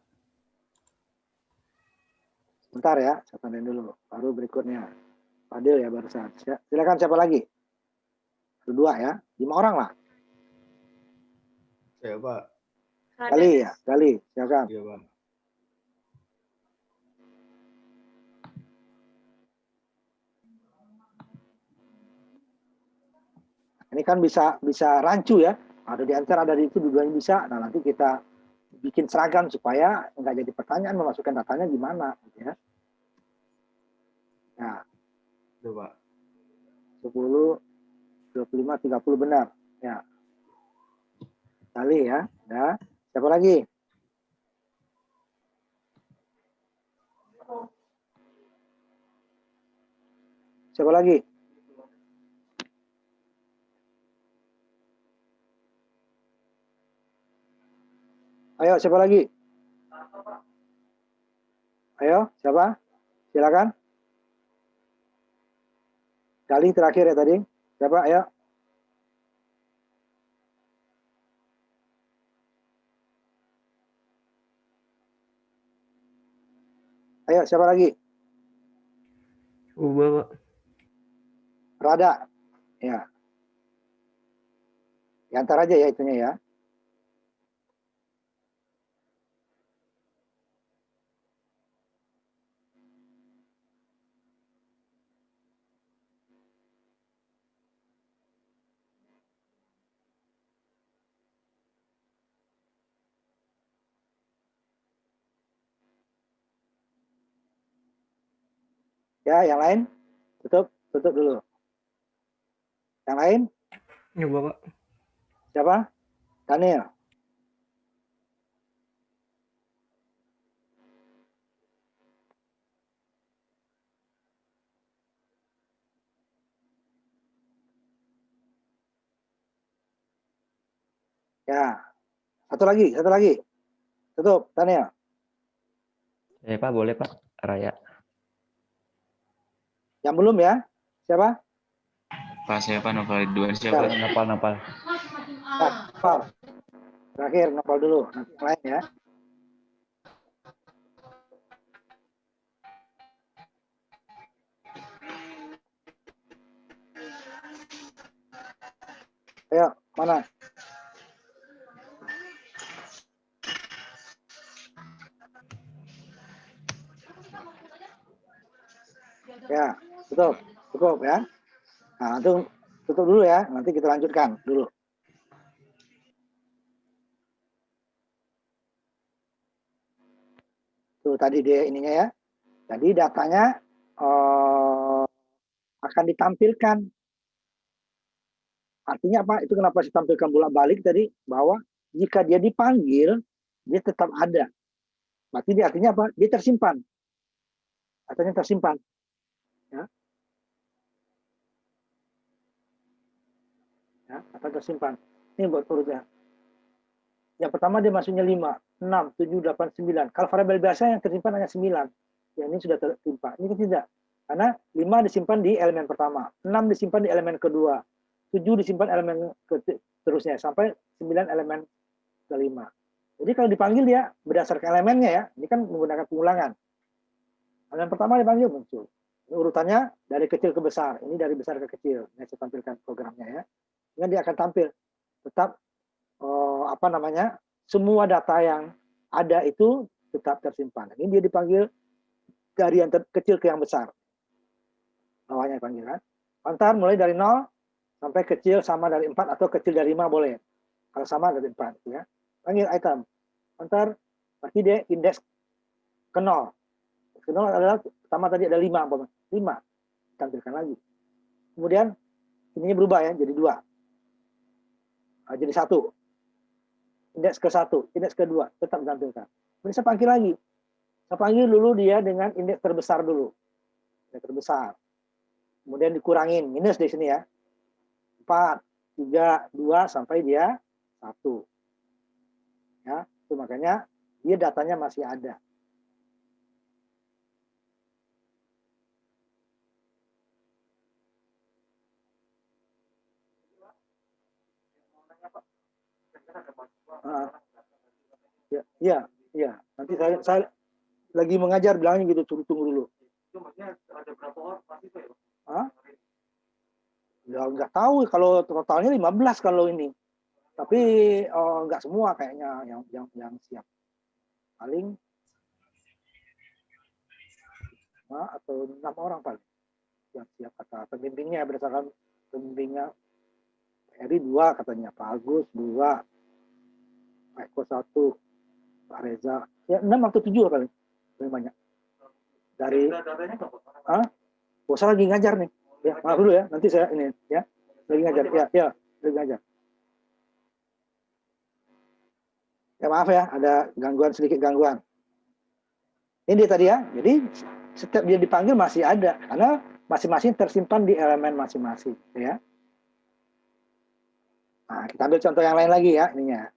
Bentar ya, saya tandain dulu. Baru berikutnya. Fadil ya barusan. Silakan siapa lagi? Dua ya, 5 orang lah. Saya Pak. Kali ya, kali. Silakan. Iya Pak. Ini kan bisa rancu ya. Ada di antara dari itu dua-duanya bisa. Nah nanti kita bikin seragam supaya nggak jadi pertanyaan memasukkan datanya gimana, gitu ya. Nah, Iya Pak. 10, 25, 30 benar. Ya. Kali ya. Nah, siapa lagi? Siapa lagi? Ayo, siapa lagi? Ayo, siapa? Silakan. Kali terakhir ya tadi. Siapa? Ayo. Ayo, siapa lagi? Coba Pak. Rada. Ya. Antar aja ya itunya ya. Ya, yang lain tutup dulu. Yang lain Coba Pak. siapa? Daniel. Ya, satu lagi. Tutup, Daniel. Pak boleh Pak. Raya. Yang belum ya? Siapa? Pak siapa Novel Ridwan Ya, siapa? Napal. Nopal. Terakhir, Nopal dulu. Nanti yang lain ya. Ayo, mana? Ya, cukup ya. Nah, itu tutup dulu ya. Nanti kita lanjutkan dulu. Tuh tadi dia ininya ya. Jadi datanya akan ditampilkan. Artinya apa? Itu kenapa ditampilkan bolak-balik tadi bahwa jika dia dipanggil dia tetap ada. Berarti dia artinya apa? Dia tersimpan. Katanya tersimpan. Ya. Ya, atau tersimpan. Ini buat urutnya. Yang pertama dia masuknya 5, 6, 7, 8, 9. Kalau variabel biasa yang tersimpan hanya 9. Ya, ini sudah tersimpan. Ini tidak. Karena 5 disimpan di elemen pertama, 6 disimpan di elemen kedua, 7 disimpan elemen terusnya sampai 9 elemen kelima. Jadi kalau dipanggil dia berdasarkan elemennya ya, ini kan menggunakan pengulangan. Elemen pertama dipanggil muncul. Ini urutannya dari kecil ke besar. Ini dari besar ke kecil. Ini saya tampilkan programnya ya. Dengan dia akan tampil tetap semua data yang ada itu tetap tersimpan. Ini dia dipanggil dari yang kecil ke yang besar. Bawahnya dipanggil kan. Antar mulai dari 0 sampai kecil sama dari 4 atau kecil dari 5 boleh. Kalau sama dari 4 ya. Panggil item. Antar pasti dia indeks ke 0. Ke 0 adalah pertama tadi ada 5 tampilkan lagi. Kemudian ininya berubah ya jadi 2. Jadi 1. Indeks ke 1, indeks ke 2 tetap ditampilkan. Kemudian saya panggil lagi. Saya panggil dulu dia dengan indeks terbesar dulu. Indeks terbesar. Kemudian dikurangin minus di sini ya. 4, 3, 2 sampai dia 1. Ya, itu makanya dia datanya masih ada. Ya. Nanti lagi mengajar bilangnya gitu, tunggu dulu. Itu maksudnya ada berapa orang mahasiswa ya, Pak? Hah? Ya nggak tahu kalau totalnya 15 kalau ini. Tapi nggak semua kayaknya yang siap. Paling 5 atau 6 orang paling yang siap, kata pembimbingnya, berdasarkan pembimbingnya. Eri 2 katanya, Pak Agus 2, Pak Eko 1, Pak Reza. Ya 6 atau 7 paling banyak. Dari Datanya nggak, Pak? ah, saya lagi ngajar nih. Ya, maaf dulu ya, nanti saya ini ya. Lagi ngajar. Ya, lagi ngajar. Ya maaf ya, ada sedikit gangguan. Ini dia tadi ya. Jadi setiap dia dipanggil masih ada, karena masing-masing tersimpan di elemen masing-masing, ya. Nah, kita ambil contoh yang lain lagi ya, ininya.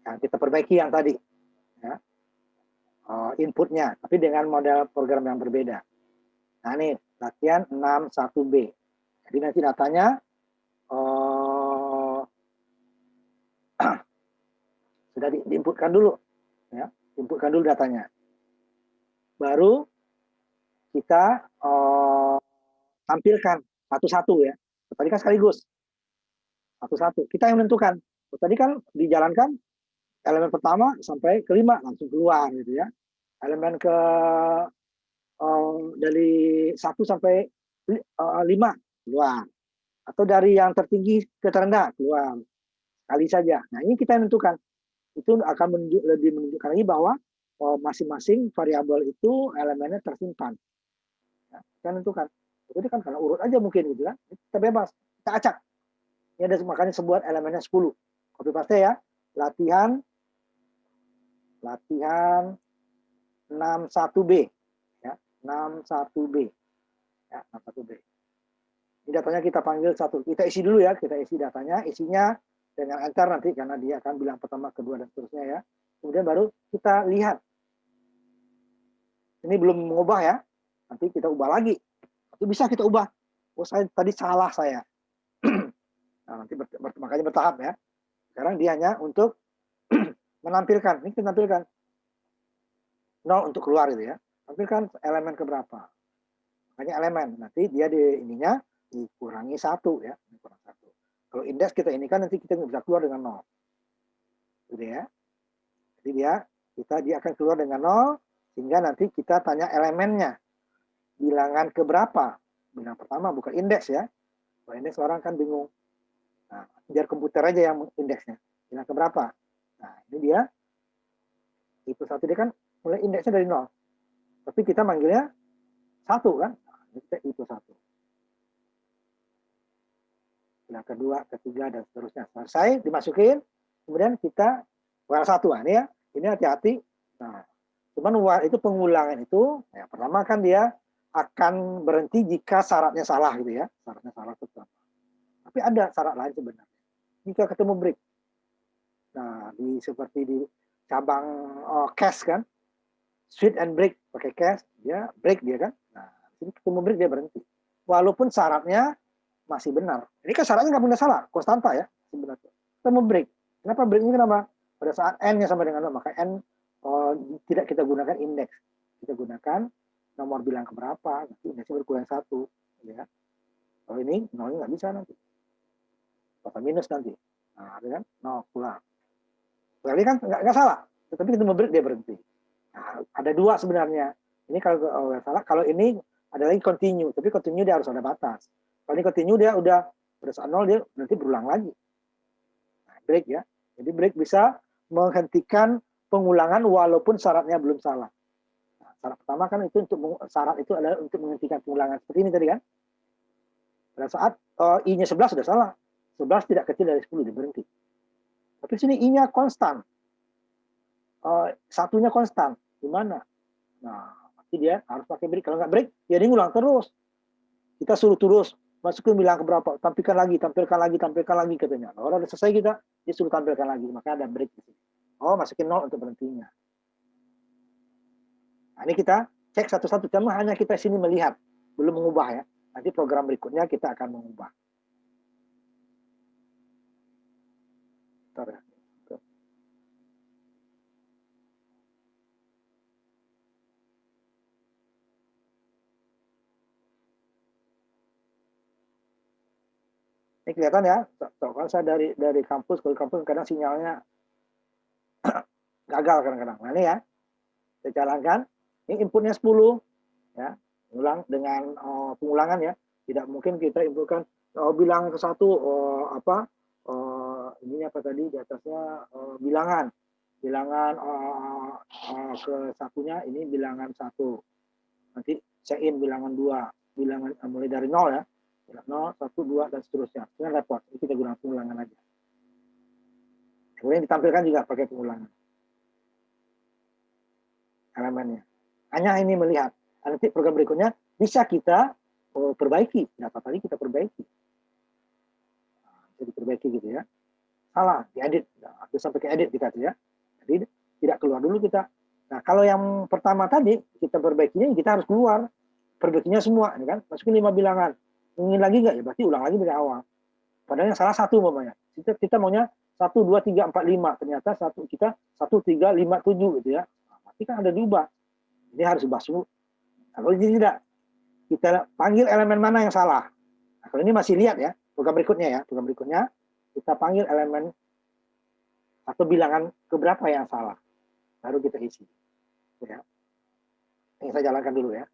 Yang kita perbaiki yang tadi, ya. Inputnya, tapi dengan model program yang berbeda. Nah ini latihan 61B. Jadi nanti datanya sudah diinputkan dulu, ya, inputkan dulu datanya. Baru kita tampilkan satu-satu ya. Tadi kan sekaligus satu-satu. Kita yang menentukan. Tadi kan dijalankan elemen pertama sampai kelima langsung keluar gitu ya. Elemen ke dari 1 sampai 5 keluar, atau dari yang tertinggi ke terendah keluar sekali saja. Nah ini kita menentukan, itu akan lebih menunjukkan lagi bahwa masing-masing variabel itu elemennya tersimpan. Ya, kita menentukan. Jadi kan karena urut aja mungkin gitu kan, kita bebas, kita acak. Ini ada makanya sebuah elemennya 10. Copy paste ya. Latihan 61B. 61B. Ya, 61B. Ini datanya kita panggil satu. Kita isi dulu ya, kita isi datanya, isinya dengan enter nanti karena dia akan bilang pertama, kedua dan seterusnya ya. Kemudian baru kita lihat. Ini belum mengubah ya. Nanti kita ubah lagi. Itu bisa kita ubah. Oh, saya tadi salah saya. Nah, nanti makanya bertahap ya. Sekarang dia hanya untuk menampilkan. Ini kita tampilkan 0 untuk keluar gitu ya. Tampilkan elemen keberapa. Makanya elemen. Nanti dia di ininya dikurangi 1 ya. Dikurangi 1. Kalau indeks kita ini kan nanti kita bisa keluar dengan 0. Gitu ya. Jadi dia akan keluar dengan 0 sehingga nanti kita tanya elemennya. Bilangan keberapa? Bilangan pertama bukan indeks ya. Kalau indeks orang kan bingung. Nah, biar komputer aja yang indeksnya. Bilangan keberapa? Nah, ini dia. Itu 1 dia kan mulai indeksnya dari 0. Tapi kita manggilnya 1 kan? Nah, ini kita itu 1. Yang kedua, ketiga, dan seterusnya. Selesai, dimasukin. Kemudian kita warna 1. Nah, ini ya. Ini hati-hati. Nah, cuman itu pengulangan itu, ya, pertama kan dia akan berhenti jika syaratnya salah gitu ya. Syaratnya salah tetap. Tapi ada syarat lain sebenarnya. Jika ketemu break. Nah, seperti di cabang cache kan. Switch and break pakai cache, dia break dia kan. Nah, ini ketemu break dia berhenti. Walaupun syaratnya masih benar. Ini kan syaratnya nggak pernah salah, konstanta ya sebenarnya. Ketemu break. Kenapa breaknya kenapa? Pada saat n-nya sama dengan 0, maka n tidak kita gunakan indeks. Kita gunakan nomor bilang keberapa, nanti indeksnya berkurang 1. Ya. Kalau ini 0-nya nggak bisa nanti. Atau minus nanti. Nah, kan 0 pulang. Berarti kan nggak salah. Tetapi ketemu break dia berhenti. Nah, ada 2 sebenarnya. Ini kalau salah, kalau ini ada lagi continue, tapi continue dia harus ada batas. Kalau ini continue dia udah pada saat 0 dia nanti berulang lagi. Nah, break ya. Jadi break bisa menghentikan pengulangan walaupun syaratnya belum salah. Nah, syarat pertama kan itu syarat itu adalah untuk menghentikan pengulangan seperti ini tadi kan. Pada saat I-nya 11 sudah salah. 11 tidak kecil dari 10 dia berhenti. Tapi sini I-nya konstan. Satunya konstan. Gimana? Nah, pasti dia harus pakai break. Kalau nggak break, ya dia ngulang terus. Kita suruh terus masukin bilang keberapa, tampilkan lagi katanya. Kalau udah selesai kita, dia suruh tampilkan lagi. Maka ada break di sini. Oh, masukin 0 untuk berhentinya. Nah, ini kita cek satu-satu. Cuma hanya kita sini melihat, belum mengubah ya. Nanti program berikutnya kita akan mengubah. Bentar ya. Ini kelihatan ya, kalau saya dari kampus ke kampus kadang sinyalnya gagal kadang-kadang. Nah ini ya, saya jalankan. Ini inputnya 10, ya, ulang dengan pengulangan ya. Tidak mungkin kita inputkan bilang ke satu ininya apa tadi di atasnya bilangan ke satunya ini bilangan 1. Nanti check in bilangan 2, bilangan mulai dari 0 ya. 0, 1, 2, dan seterusnya. Dengan repot, ini kita gunakan pengulangan aja. Kemudian ditampilkan juga pakai pengulangan. Elemennya. Hanya ini melihat. Nanti program berikutnya bisa kita perbaiki. Data tadi kita perbaiki. Bisa diperbaiki gitu ya. Salah, diedit. Nah, sampai ke edit kita ya. Jadi tidak keluar dulu kita. Nah, kalau yang pertama tadi, kita perbaikinya, kita harus keluar. Perbaikinya semua. Ini kan? Masukin 5 bilangan. Ingin lagi nggak ya berarti ulang lagi dari awal. Padahal yang salah 1 umpamanya. Kita maunya 1, 2, 3, 4, 5. Ternyata kita 1, 3, 5, 7 gitu ya. Nah, berarti kan ada diubah. Ini harus ubah semua. Kalau ini tidak, kita panggil elemen mana yang salah. Nah, kalau ini masih lihat ya, program berikutnya ya. Program berikutnya kita panggil elemen atau bilangan keberapa yang salah. Baru kita isi. Ya. Ini saya jalankan dulu ya.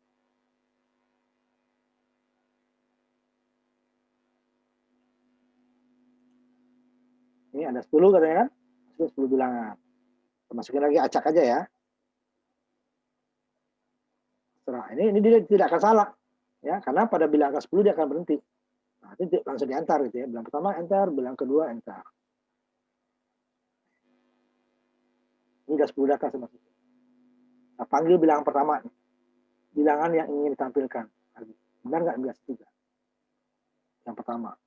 Ini ada 10 katanya kan? Masukin 10 bilangan. Masukin lagi acak aja ya. Setelah ini dia tidak akan salah. Ya, karena pada bilangan ke 10 dia akan berhenti. Nah, itu langsung diantar gitu ya. Bilang pertama enter, bilang kedua enter. Ini udah 10 data sama kita. Nah, panggil bilangan pertama. Bilangan yang ingin ditampilkan. Benar nggak? Biasa juga. Yang pertama.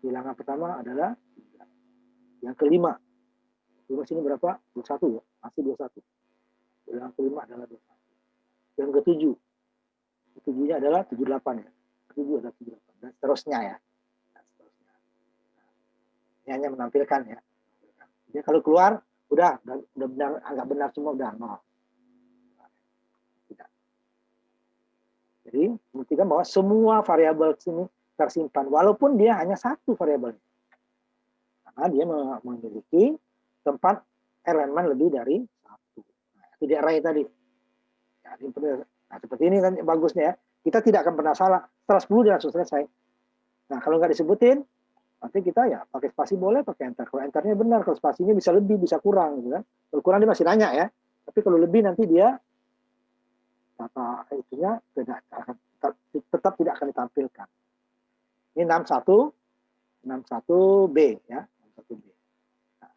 Bilangan pertama adalah yang kelima. Kelima sini berapa? 21 ya. Masih 21. Bilangan kelima adalah 21. Yang ketujuh. Ketujuhnya adalah 78 ya. Ketujuh adalah 78. Dan seterusnya ya. Dan seterusnya. Ini hanya menampilkan ya. Jadi kalau keluar, udah benar, agak benar semua, udah nol. Tidak. Jadi, buktikan bahwa semua variabel sini tersimpan, walaupun dia hanya satu variabel. Karena dia memiliki tempat elemen lebih dari satu. Nah, itu di array tadi. Nah, seperti ini kan bagusnya ya. Kita tidak akan pernah salah. Setelah 10 dia langsung selesai. Nah, kalau nggak disebutin, nanti kita ya pakai spasi boleh, pakai enter. Kalau enternya benar, kalau spasinya bisa lebih, bisa kurang. Gitu kan. Kalau kurang dia masih nanya ya. Tapi kalau lebih nanti dia kata itunya tetap tidak akan ditampilkan. Ini 61B ya, 61B. Nah,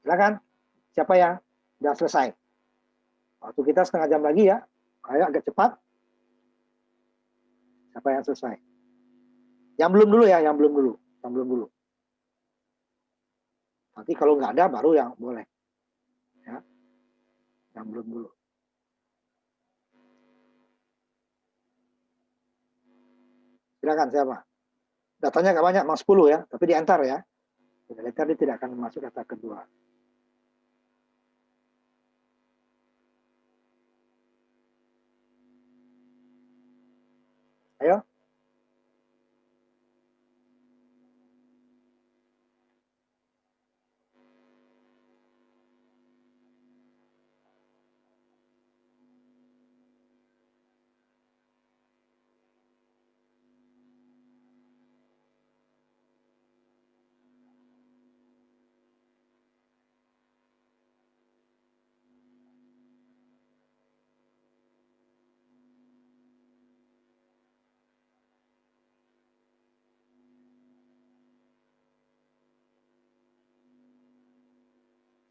silakan, siapa yang sudah selesai? Waktu kita setengah jam lagi ya, ayo agak cepat. Siapa yang selesai? Yang belum dulu ya, yang belum dulu. Nanti kalau nggak ada baru yang boleh. Ya, yang belum dulu. Silakan siapa? Datanya nggak banyak, mau 10 ya, tapi diantar ya. Diantar dia tidak akan masuk data kedua. Ayo.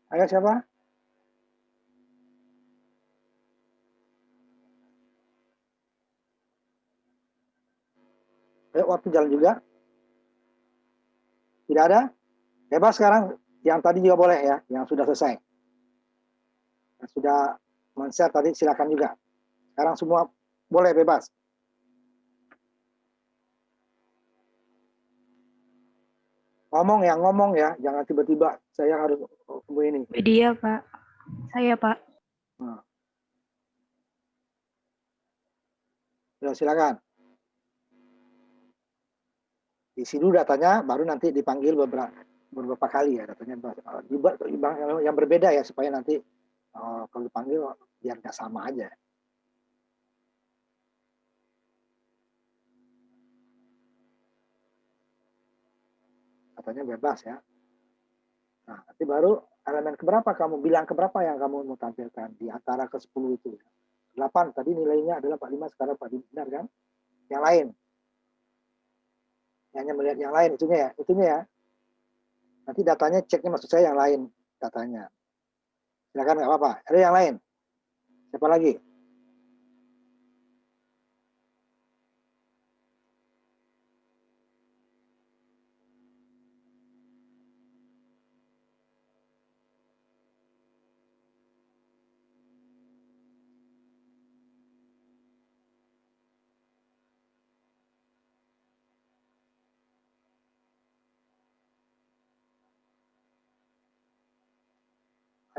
Ayo siapa? Ayo, waktu jalan juga. Tidak ada? Bebas sekarang. Yang tadi juga boleh ya, yang sudah selesai. Yang sudah men-share tadi silakan juga. Sekarang semua boleh bebas. ngomong ya, jangan tiba-tiba saya harus ini. Dia, Pak. Saya, Pak. Nah. Ya, silakan. Isi dulu datanya, baru nanti dipanggil beberapa kali ya datanya. Yang berbeda ya, supaya nanti kalau dipanggil biar nggak sama aja. Katanya bebas ya. Nah, nanti baru elemen keberapa kamu bilang keberapa yang kamu mau tampilkan di antara ke 10 itu. 8 tadi nilainya adalah 45, sekarang 45, benar kan? Yang lain. Hanya melihat yang lain itunya ya. Nanti datanya ceknya maksud saya yang lain datanya. Silakan nggak apa-apa. Ada yang lain? Siapa lagi?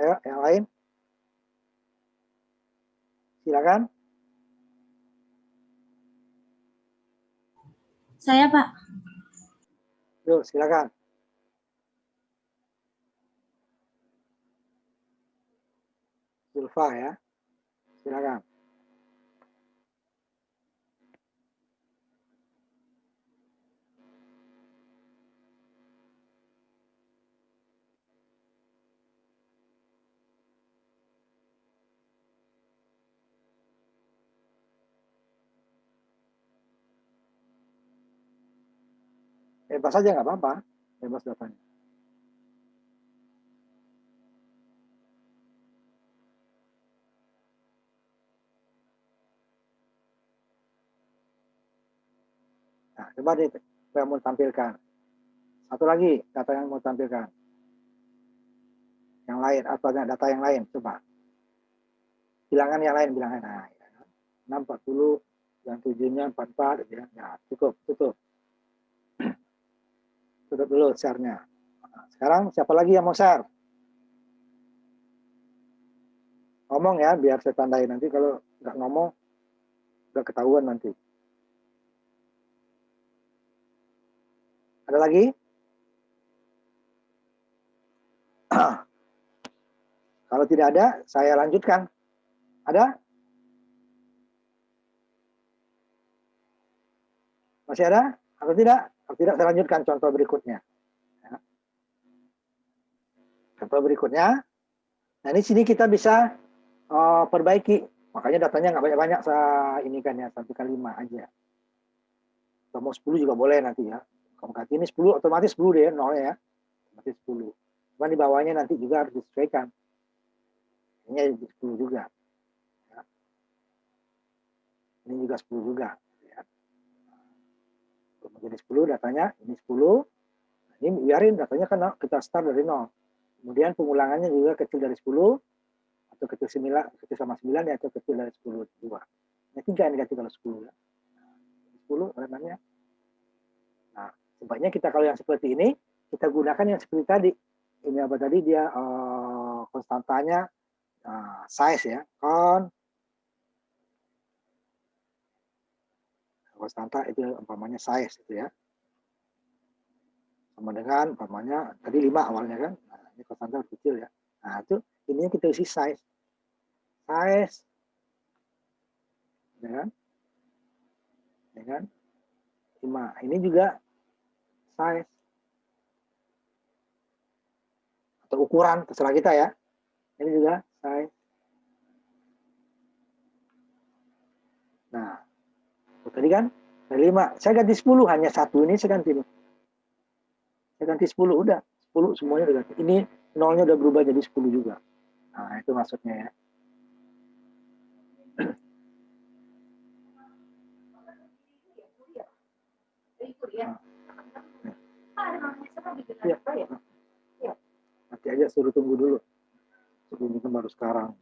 Ayo, yang lain. Silakan. Saya, Pak. Yuk, silakan. Zulfa ya. Silakan. Bebas aja nggak apa-apa. Bebas datanya. Nah, coba deh yang mau tampilkan. Satu lagi data yang mau tampilkan. Yang lain atau data yang lain coba. Bilangan yang lain bilangan. Nah, ya. 6 40 yang 7-nya 44 ya. Nah, cukup, tutup. Tutup dulu share-nya. Nah, sekarang siapa lagi yang mau share? Ngomong ya biar saya tandai nanti kalau nggak ngomong udah ketahuan nanti. Ada lagi? Kalau tidak ada, saya lanjutkan. Ada? Masih ada? Atau tidak? Kalau tidak, saya lanjutkan contoh berikutnya. Ya. Contoh berikutnya. Nah, di sini kita bisa perbaiki. Makanya datanya nggak banyak-banyak, saya ini kan ya, 1 kali 5 aja. Kalau mau 10 juga boleh nanti ya. Kalau ganti ini 10, otomatis 10 deh, nolnya ya. Otomatis 10. Cuma di bawahnya nanti juga harus disesuaikan. Ini 10 juga. Ya. Ini juga 10 juga. Ya. Jadi 10 datanya, ini 10. Ini biarin datanya kan kita start dari 0. Kemudian pengulangannya juga kecil dari 10, atau kecil sama 9 ya, atau kecil dari 10, 2. Ini 3 negatif kalau 10 ya. 10 elemennya. Nah, sebaiknya kita kalau yang seperti ini, kita gunakan yang seperti tadi. Ini apa tadi dia konstantanya size ya. Konstanta itu umpamanya size itu ya. Sama dengan umpamanya tadi 5 awalnya kan. Nah, ini konstanta kecil ya. Nah, itu ini kita isi size. Size ya kan? Ya kan? 5. Ini juga size atau ukuran terserah kita ya. Ini juga size. Nah, tadi kan dari 5, saya ganti 10, hanya satu ini saya ganti. Saya ganti 10, udah 10 semuanya udah ganti. Ini nolnya udah berubah jadi 10 juga. Nah, itu maksudnya ya. Ya. Nanti aja suruh tunggu dulu. Sebelum itu baru sekarang.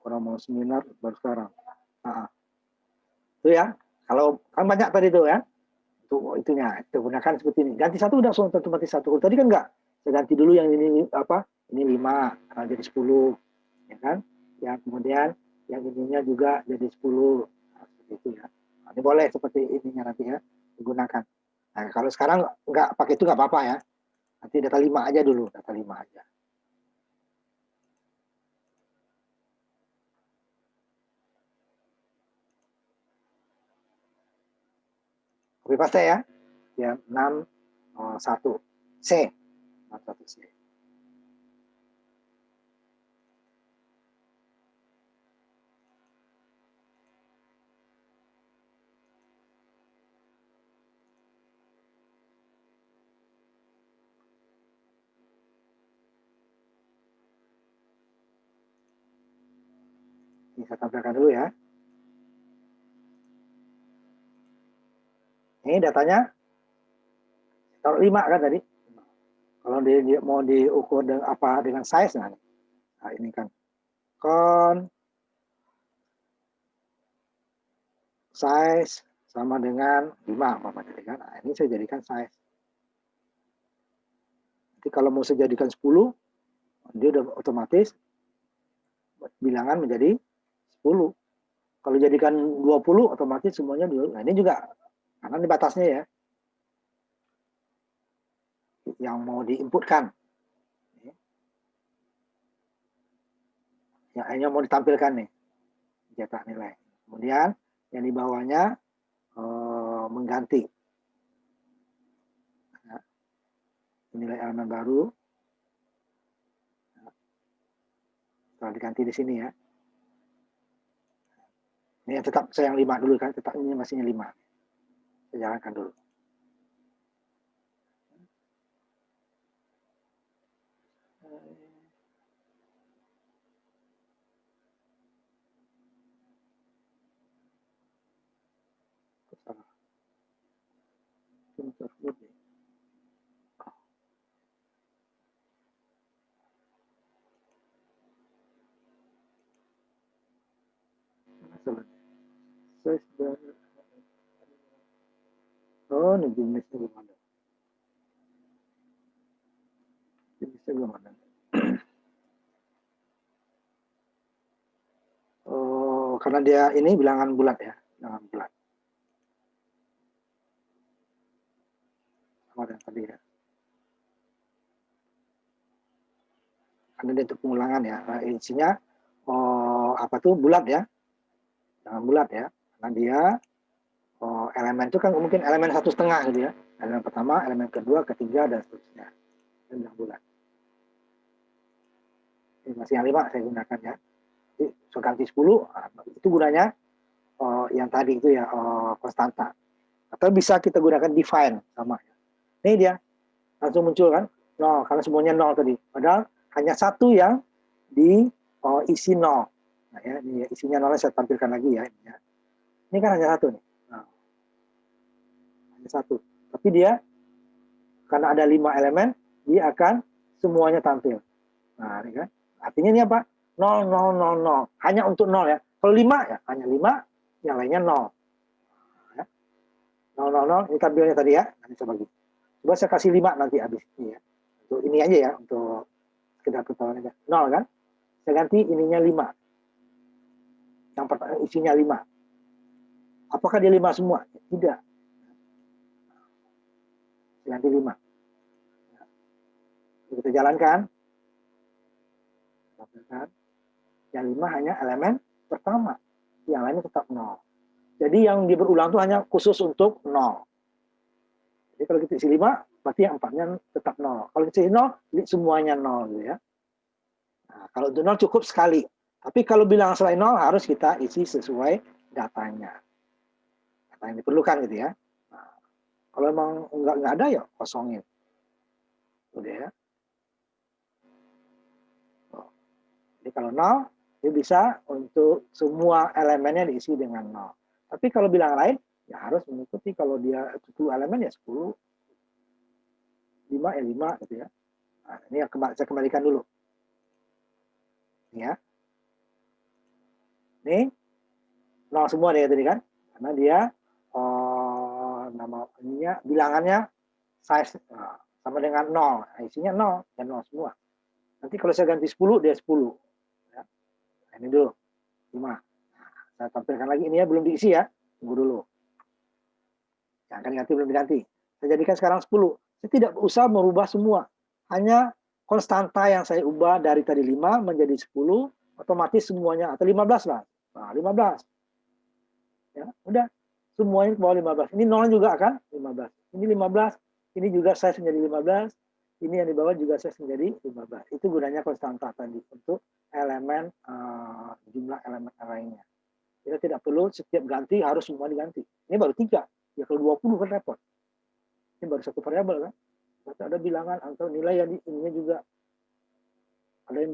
Orang mau seminar baru sekarang. Nah, itu ya. Kalau kan banyak tadi itu ya. Untuk itunya, kita gunakan seperti ini. Ganti satu udah langsung otomatis satu. Kalau tadi kan enggak. Saya ganti dulu yang ini apa? Ini 5 jadi 10, ya kan? Ya, kemudian yang ininya juga jadi 10. Nah, seperti itu ya. Nah, ini boleh seperti ininya nanti ya digunakan. Nah, kalau sekarang enggak pakai itu enggak apa-apa ya. Nanti data 5 aja dulu, data 5 aja. Copy paste ya. Ya 61 C. 61 C. Ini saya tampilkan dulu ya. Ini datanya taruh 5 kan tadi. Kalau dia mau diukur dengan apa dengan size nah ini kan size sama dengan 5 apa kan. Nah, ini saya jadikan size. Nanti kalau mau saya jadikan 10 dia udah otomatis bilangan menjadi 10. Kalau jadikan 20 otomatis semuanya dulu. Nah, ini juga karena ini batasnya ya. Yang mau diinputkan. Yang hanya mau ditampilkan nih. Cetak nilai. Kemudian yang di bawahnya mengganti. Nah, nilai elemen baru. Setelah diganti di sini ya. Ini tetap saya yang 5 dulu kan. Tetap ini masihnya 5. Saya jalankan dulu. Oh, ini jenisnya belum ada. Jenisnya belum ada. Oh, karena dia ini bilangan bulat ya, bilangan bulat. Sama dengan tadi ya. Karena dia untuk pengulangan ya. Nah, isinya apa tuh bulat ya, bilangan bulat ya. Karena dia elemen itu kan mungkin elemen 1,5 gitu ya. Elemen pertama, elemen kedua, ketiga dan seterusnya. Dan bilangan bulat. Ini masih yang 5 saya gunakan ya. Jadi saya ganti 10, itu gunanya yang tadi itu ya konstanta. Atau bisa kita gunakan define sama. Ini dia langsung muncul kan 0 karena semuanya 0 tadi. Padahal hanya satu yang diisi 0. Nah ya, ini isinya 0 saya tampilkan lagi ya. Ini kan hanya satu nih. Nah, hanya satu. Tapi dia karena ada 5 elemen, dia akan semuanya tampil. Nah, ini kan. Artinya ini apa? 0, 0, 0, 0. Hanya untuk 0 ya. Kalau 5 ya, hanya 5, yang lainnya 0. 0, 0, 0, ini tampilnya tadi ya. Nanti saya bagi. Coba saya kasih 5 nanti habis ini ya. Untuk ini aja ya, untuk sekedar ketahuan aja. 0 kan? Saya ganti ininya 5. Yang pertama isinya 5. Apakah dia 5 semua? Tidak. Saya ganti 5. Kita jalankan. Yang 5 hanya elemen pertama. Yang lainnya tetap 0. Jadi yang dia berulang itu hanya khusus untuk 0. Jadi kalau kita isi 5, berarti yang 4-nya tetap 0. Kalau kita isi 0, semuanya 0 gitu ya. Nah, kalau untuk 0 cukup sekali. Tapi kalau bilang selain 0 harus kita isi sesuai datanya. Data yang diperlukan gitu ya. Nah, kalau memang nggak ada ya kosongin. Udah ya. Jadi kalau 0, dia bisa untuk semua elemennya diisi dengan 0. Tapi kalau bilangan lain, ya harus mengikuti kalau dia 10 elemen ya 10. 5 ya 5 gitu ya. Nah, ini saya kembalikan dulu. Ini ya. Ini 0 semua dia tadi kan. Karena dia nama ininya bilangannya size sama dengan 0. Nah, isinya 0 dan 0 semua. Nanti kalau saya ganti 10 dia 10. Ya. Nah, ini dulu 5. Nah, saya tampilkan lagi ini ya belum diisi ya. Tunggu dulu. Yang akan diganti belum diganti. Saya jadikan sekarang 10. Saya tidak usah merubah semua. Hanya konstanta yang saya ubah dari tadi 5 menjadi 10, otomatis semuanya atau 15 lah. Nah, 15. Ya, udah. Semuanya ke bawah 15. Ini 0 juga kan? 15. Ini 15. Ini juga size menjadi 15. Ini yang di bawah juga size menjadi 15. Itu gunanya konstanta tadi untuk elemen jumlah elemen lainnya. Kita tidak perlu setiap ganti harus semua diganti. Ini baru 3. Ya kalau 20 kan repot. Ini baru satu variabel kan. Berarti ada bilangan atau nilai yang ininya juga ada yang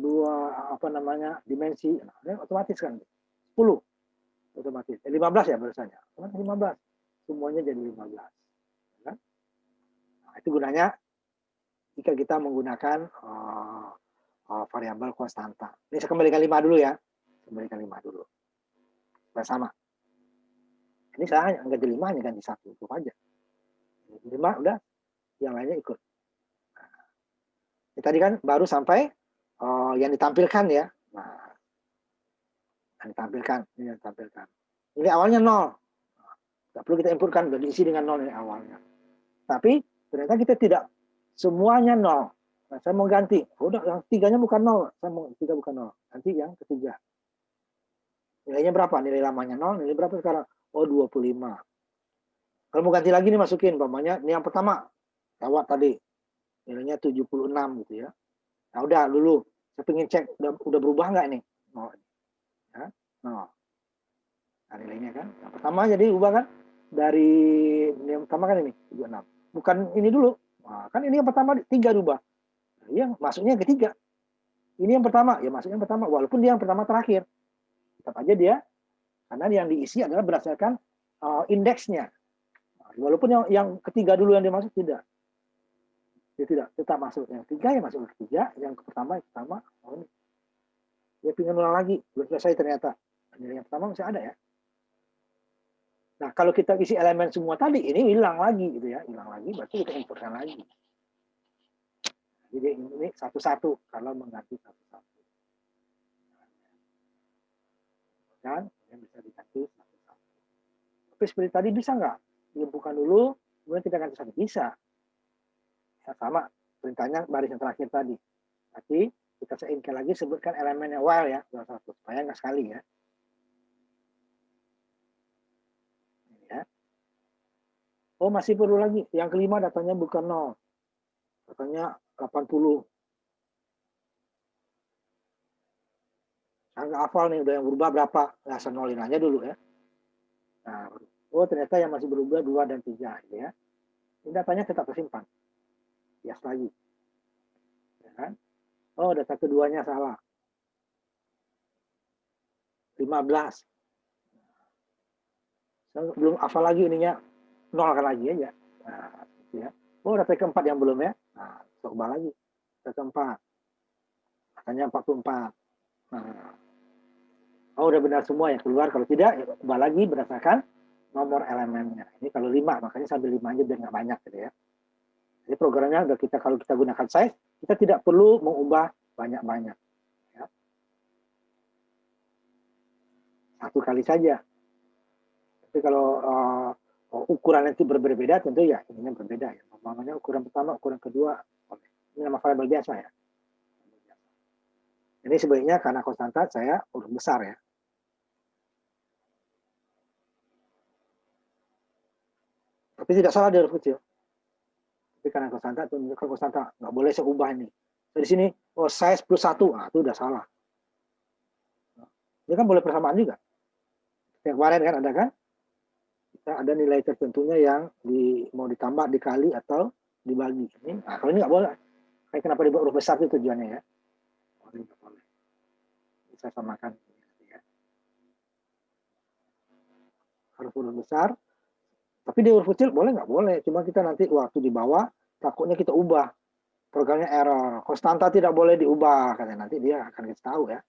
dua apa namanya dimensi. Nah, ini otomatis kan 10 otomatis. 15 ya barusannya. 15. Semuanya jadi 15. Kan? Nah, itu gunanya jika kita menggunakan variabel konstanta. Ini saya kembalikan 5 dulu ya. Kembalikan 5 dulu. Supaya sama. Ini saya hanya ganti 5 hanya ganti 1 itu aja. 5 udah, yang lainnya ikut. Nah, ini tadi kan baru sampai yang ditampilkan ya. Nah, yang ditampilkan, ini yang ditampilkan. Ini awalnya 0. Tidak perlu kita inputkan, sudah diisi dengan 0 ini awalnya. Tapi ternyata kita tidak semuanya 0. Nah, saya mau ganti. Udah, yang 3-nya bukan 0. Saya mau 3 bukan 0. Nanti yang ketiga. Nilainya berapa? Nilai lamanya 0, nilai berapa sekarang? Oh, 25. Kalau mau ganti lagi nih masukin, umpamanya ini yang pertama. Lewat tadi. Nilainya 76 gitu ya. Nah, udah dulu. Saya pengen cek udah berubah nggak ini? 0. Ya, 0. Nah, nilainya kan. Yang pertama jadi ubah kan? Dari yang pertama kan ini 76. Bukan ini dulu. Nah, kan ini yang pertama 3 rubah. Nah, iya, masuknya yang ketiga. Ini yang pertama, ya masuknya yang pertama. Walaupun dia yang pertama terakhir. Tetap aja dia, karena yang diisi adalah berdasarkan indeksnya. Nah, walaupun yang ketiga dulu yang dimasuk tidak. Dia tidak, tetap masuk. Yang ketiga ya masuk ke ketiga, yang pertama yang pertama. Oh, ini. Dia pengen ulang lagi, belum selesai ternyata. Nilai yang pertama masih ada ya. Nah, kalau kita isi elemen semua tadi, ini hilang lagi gitu ya. Hilang lagi, berarti kita importkan lagi. Jadi ini satu-satu, kalau mengganti satu-satu. Dan yang bisa diganti satu-satu. Tapi seperti tadi bisa nggak? Diinputkan dulu, kemudian kita ganti satu. Bisa. Ya, sama, perintahnya baris yang terakhir tadi. Tapi kita seinkan lagi, sebutkan elemennya while ya, supaya nggak sekali ya. Ya. Oh, masih perlu lagi. Yang kelima datanya bukan 0. Datanya 80. Saya nggak hafal nih, udah yang berubah berapa. Nah, saya nolin aja dulu ya. Nah, oh ternyata yang masih berubah 2 dan 3. Ya. Ini datanya tetap tersimpan. Bias lagi. Ya kan? Oh, data keduanya salah. 15. Saya belum hafal lagi ininya. Nolkan lagi aja. Nah, ya. Oh, data keempat yang belum ya. Nah, coba lagi. Data keempat. Katanya 44. Nah, oh, udah benar semua yang keluar. Kalau tidak, ya ubah lagi berdasarkan nomor elemennya. Ini kalau 5, makanya sambil 5 aja biar nggak banyak gitu ya. Jadi programnya udah kita, kalau kita gunakan size, kita tidak perlu mengubah banyak-banyak. Ya. Satu kali saja. Tapi kalau ukuran itu berbeda, tentu ya ininya berbeda ya. Namanya ukuran pertama, ukuran kedua, ini nama variabel biasa ya. Ini sebaiknya karena konstanta saya huruf besar ya. Tapi tidak salah di huruf kecil. Tapi karena konstanta, tunjukkan konstanta, nggak boleh saya ubah ini. Dari sini, oh size plus 1, nah itu udah salah. Ini kan boleh persamaan juga. Yang kemarin kan ada kan? Kita ada nilai tertentunya yang mau ditambah, dikali, atau dibagi. Nah, kalau ini nggak boleh. Kayak kenapa dibuat huruf besar itu tujuannya ya. Oh, ini nggak boleh. Bisa samakan. Ya. Harus huruf besar. Tapi di huruf kecil boleh nggak? Boleh. Cuma kita nanti waktu di bawah, takutnya kita ubah. Programnya error. Konstanta tidak boleh diubah. Karena nanti dia akan kita tahu ya.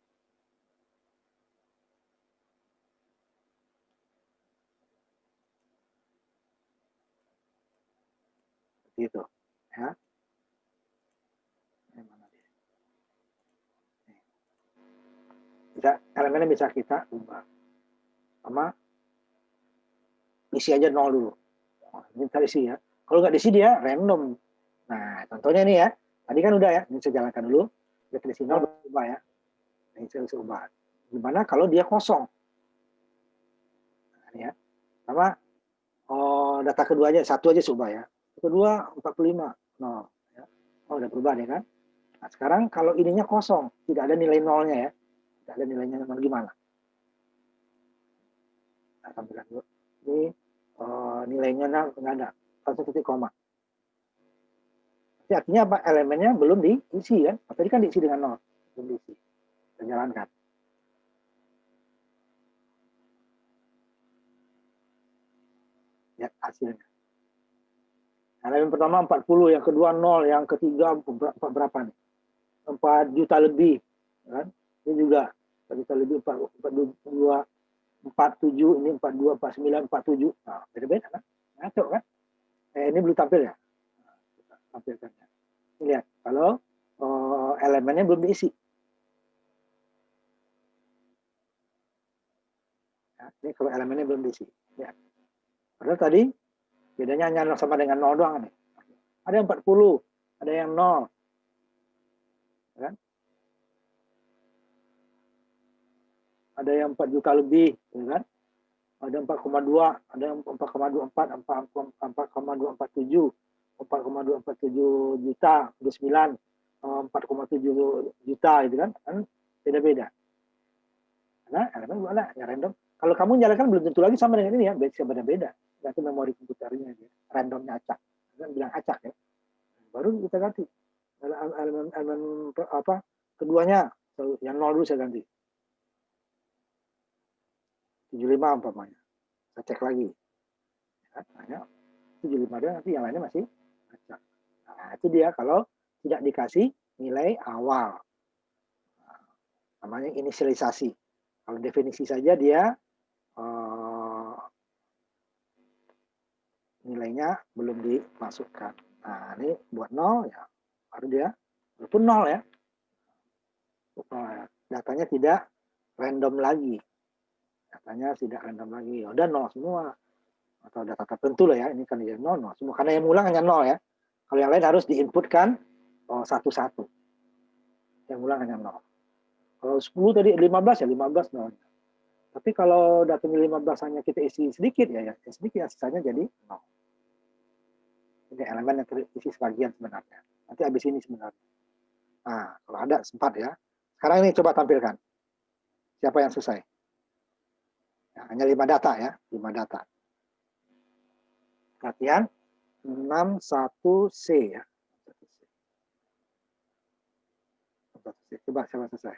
seperti itu. Ya. Ini mana dia? Nih. Bisa, elemennya bisa kita ubah. Sama isi aja 0 dulu. Oh, ini kita isi ya. Kalau nggak diisi dia random. Nah, contohnya ini ya. Tadi kan udah ya. Ini saya jalankan dulu. Dia isi 0 berubah ya. Ini saya bisa ubah. Gimana kalau dia kosong? Nah, ini ya. Sama data keduanya satu aja ubah ya. Kedua 45 0 ya. Oh, udah berubah ya kan? Nah, sekarang kalau ininya kosong, tidak ada nilai nolnya ya. Tidak ada nilainya gimana? Nah, tampilkan dulu. Ini nilainya nggak ada. Satu titik koma. Jadi artinya apa? Elemennya belum diisi kan? Tadi kan diisi dengan 0. Belum diisi. Kita jalankan. Lihat hasilnya. Elemen pertama 40, yang kedua 0, yang ketiga berapa nih? 4 juta lebih. Kan? Ini juga 4 juta lebih, 42, 47, ini 42, 49, 47. Nah, beda-beda kan? Ngaco kan? Ini belum tampil ya? Nah, tampilkan ya. Lihat, kalau elemennya belum diisi. Ya, ini kalau elemennya belum diisi. Ya. Padahal tadi bedanya hanya sama dengan 0 doang nih. Ada yang 40, ada yang 0. Kan? Ada yang 4 juta lebih, kan? Ada 4,2, ada yang 4,24, 4,247, 4,247 juta, 29, 4,7 juta gitu kan? Kan beda-beda. Karena elemen gue ada yang random. Kalau kamu nyalakan belum tentu lagi sama dengan ini ya, bisa beda-beda. Itu memori komputernya dia, randomnya acak. Kan bilang acak ya. Baru kita ganti. Elemen apa? Keduanya yang 0 dulu saya ganti. 75 umpamanya. Saya cek lagi. Ya, hanya 75 dia, nanti yang lainnya masih acak. Nah, itu dia kalau tidak dikasih nilai awal. Nah, namanya inisialisasi. Kalau definisi saja dia nilainya belum dimasukkan. Nah, ini buat 0 ya. Baru dia walaupun 0 ya. Datanya tidak random lagi. Datanya tidak random lagi. Ya udah 0 semua. Atau data tertentu lah ya. Ini kan dia 0 semua. Karena yang ulang hanya 0 ya. Kalau yang lain harus diinputkan satu-satu. Yang ulang hanya 0. Kalau 10 tadi 15 ya 15 0. Tapi kalau datanya 15 hanya kita isi sedikit ya sedikit ya, sisanya jadi 0. Ini elemen yang terisi sebagian sebenarnya. Nanti habis ini sebenarnya. Nah, kalau ada sempat ya. Sekarang ini coba tampilkan. Siapa yang selesai? Ya, hanya 5 data ya, 5 data. Latihan 61C ya. 61C. Coba siapa selesai?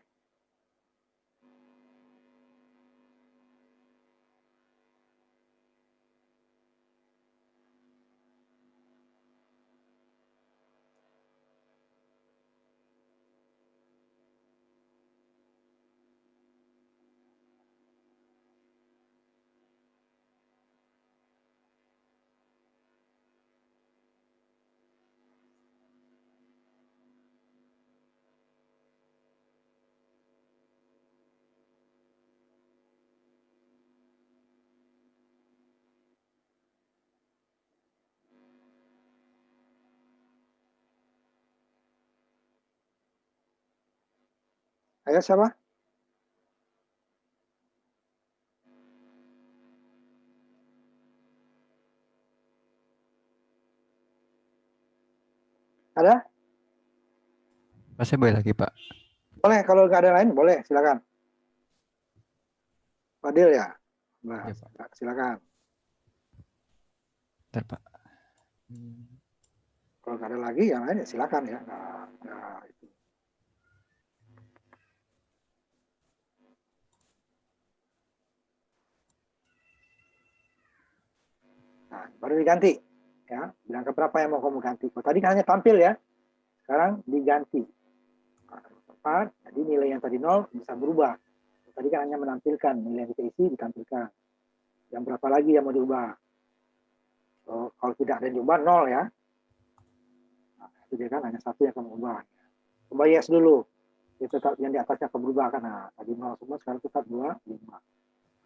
Ayo siapa? Ada? Pak, saya boleh lagi, Pak. Boleh, kalau nggak ada lain boleh, silakan. Fadil ya? Nah, Ya, Pak. silakan. Bentar, Pak. Kalau nggak ada lagi yang lain ya silakan ya. Nah, itu. Nah, baru diganti ya. Bilang ke berapa yang mau kamu ganti. Oh, tadi kan hanya tampil ya. Sekarang diganti. Nah, jadi nilai yang tadi 0 bisa berubah. Tadi kan hanya menampilkan nilai yang kita isi ditampilkan. Yang berapa lagi yang mau diubah? Kalau tidak ada yang diubah 0 ya. Itu dia kan, hanya satu yang akan berubah. Coba yes dulu. Dia tetap yang di atasnya akan berubah kan. Nah, tadi 0 semua, sekarang tetap 2, 5.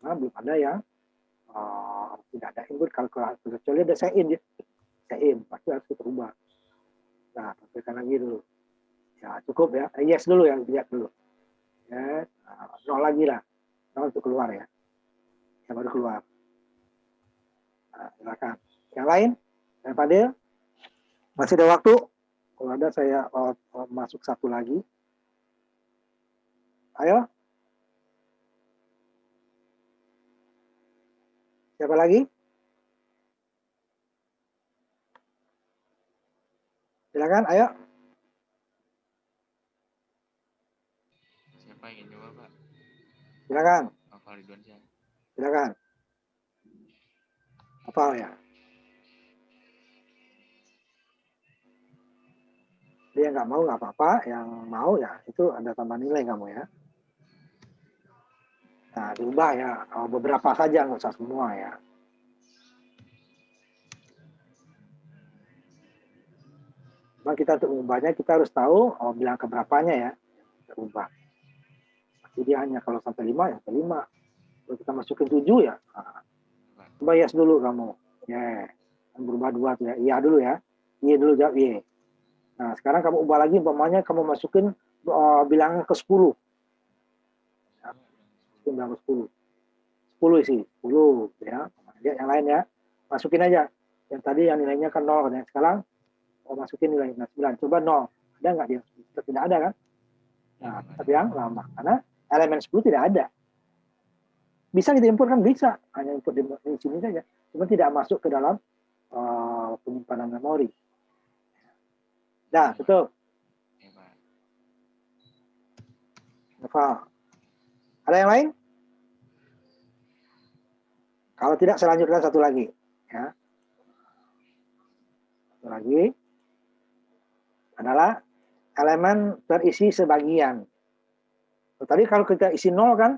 Karena belum ada yang tidak ada input kalkulator. Kecuali ada sign in, pasti harus kita ubah. Nah, tampilkan lagi dulu. Ya, cukup ya. Yes dulu ya, lihat dulu. Yes. Nah, 0 lagi lah. 0 untuk keluar ya. Yang baru keluar. Nah, silakan. Yang lain? Yang Fadil? Masih ada waktu? Kalau ada saya masuk satu lagi. Ayo. Siapa lagi? Silakan, ayo. Siapa yang ingin coba, Pak? Silakan, Novel Ridwansyah. silakan. Apa ya? Dia nggak mau nggak apa-apa, yang mau ya itu ada tambah nilai kamu ya. Nah, diubah ya, beberapa saja, nggak usah semua ya. Cuma kita untuk mengubahnya, kita harus tahu bilang keberapanya ya, kita ubah. Jadi hanya kalau sampai 5, ya sampai 5. Kalau kita masukin 7 ya, coba yes dulu kamu. Ya, berubah 2 tuh ya. Iya dulu ya. Iya dulu, jawab iya. Nah, sekarang kamu ubah lagi, umpamanya kamu masukin bilangan ke 10. Ya, bilangan ke 10. 10 isi, 10 ya. Lihat yang lain ya. Masukin aja. Yang tadi yang nilainya kan 0 kan ya. Sekarang masukin nilai 9. Coba 0. Ada nggak dia? Tidak ada kan? Nah, tetap yang lama. Karena elemen 10 tidak ada. Bisa kita import kan? Bisa. Hanya import di sini saja. Cuma tidak masuk ke dalam penyimpanan memori. Nah, tutup. Ada yang lain? Kalau tidak, saya lanjutkan satu lagi. Ya. Satu lagi adalah elemen terisi sebagian. Tadi kalau kita isi 0 kan,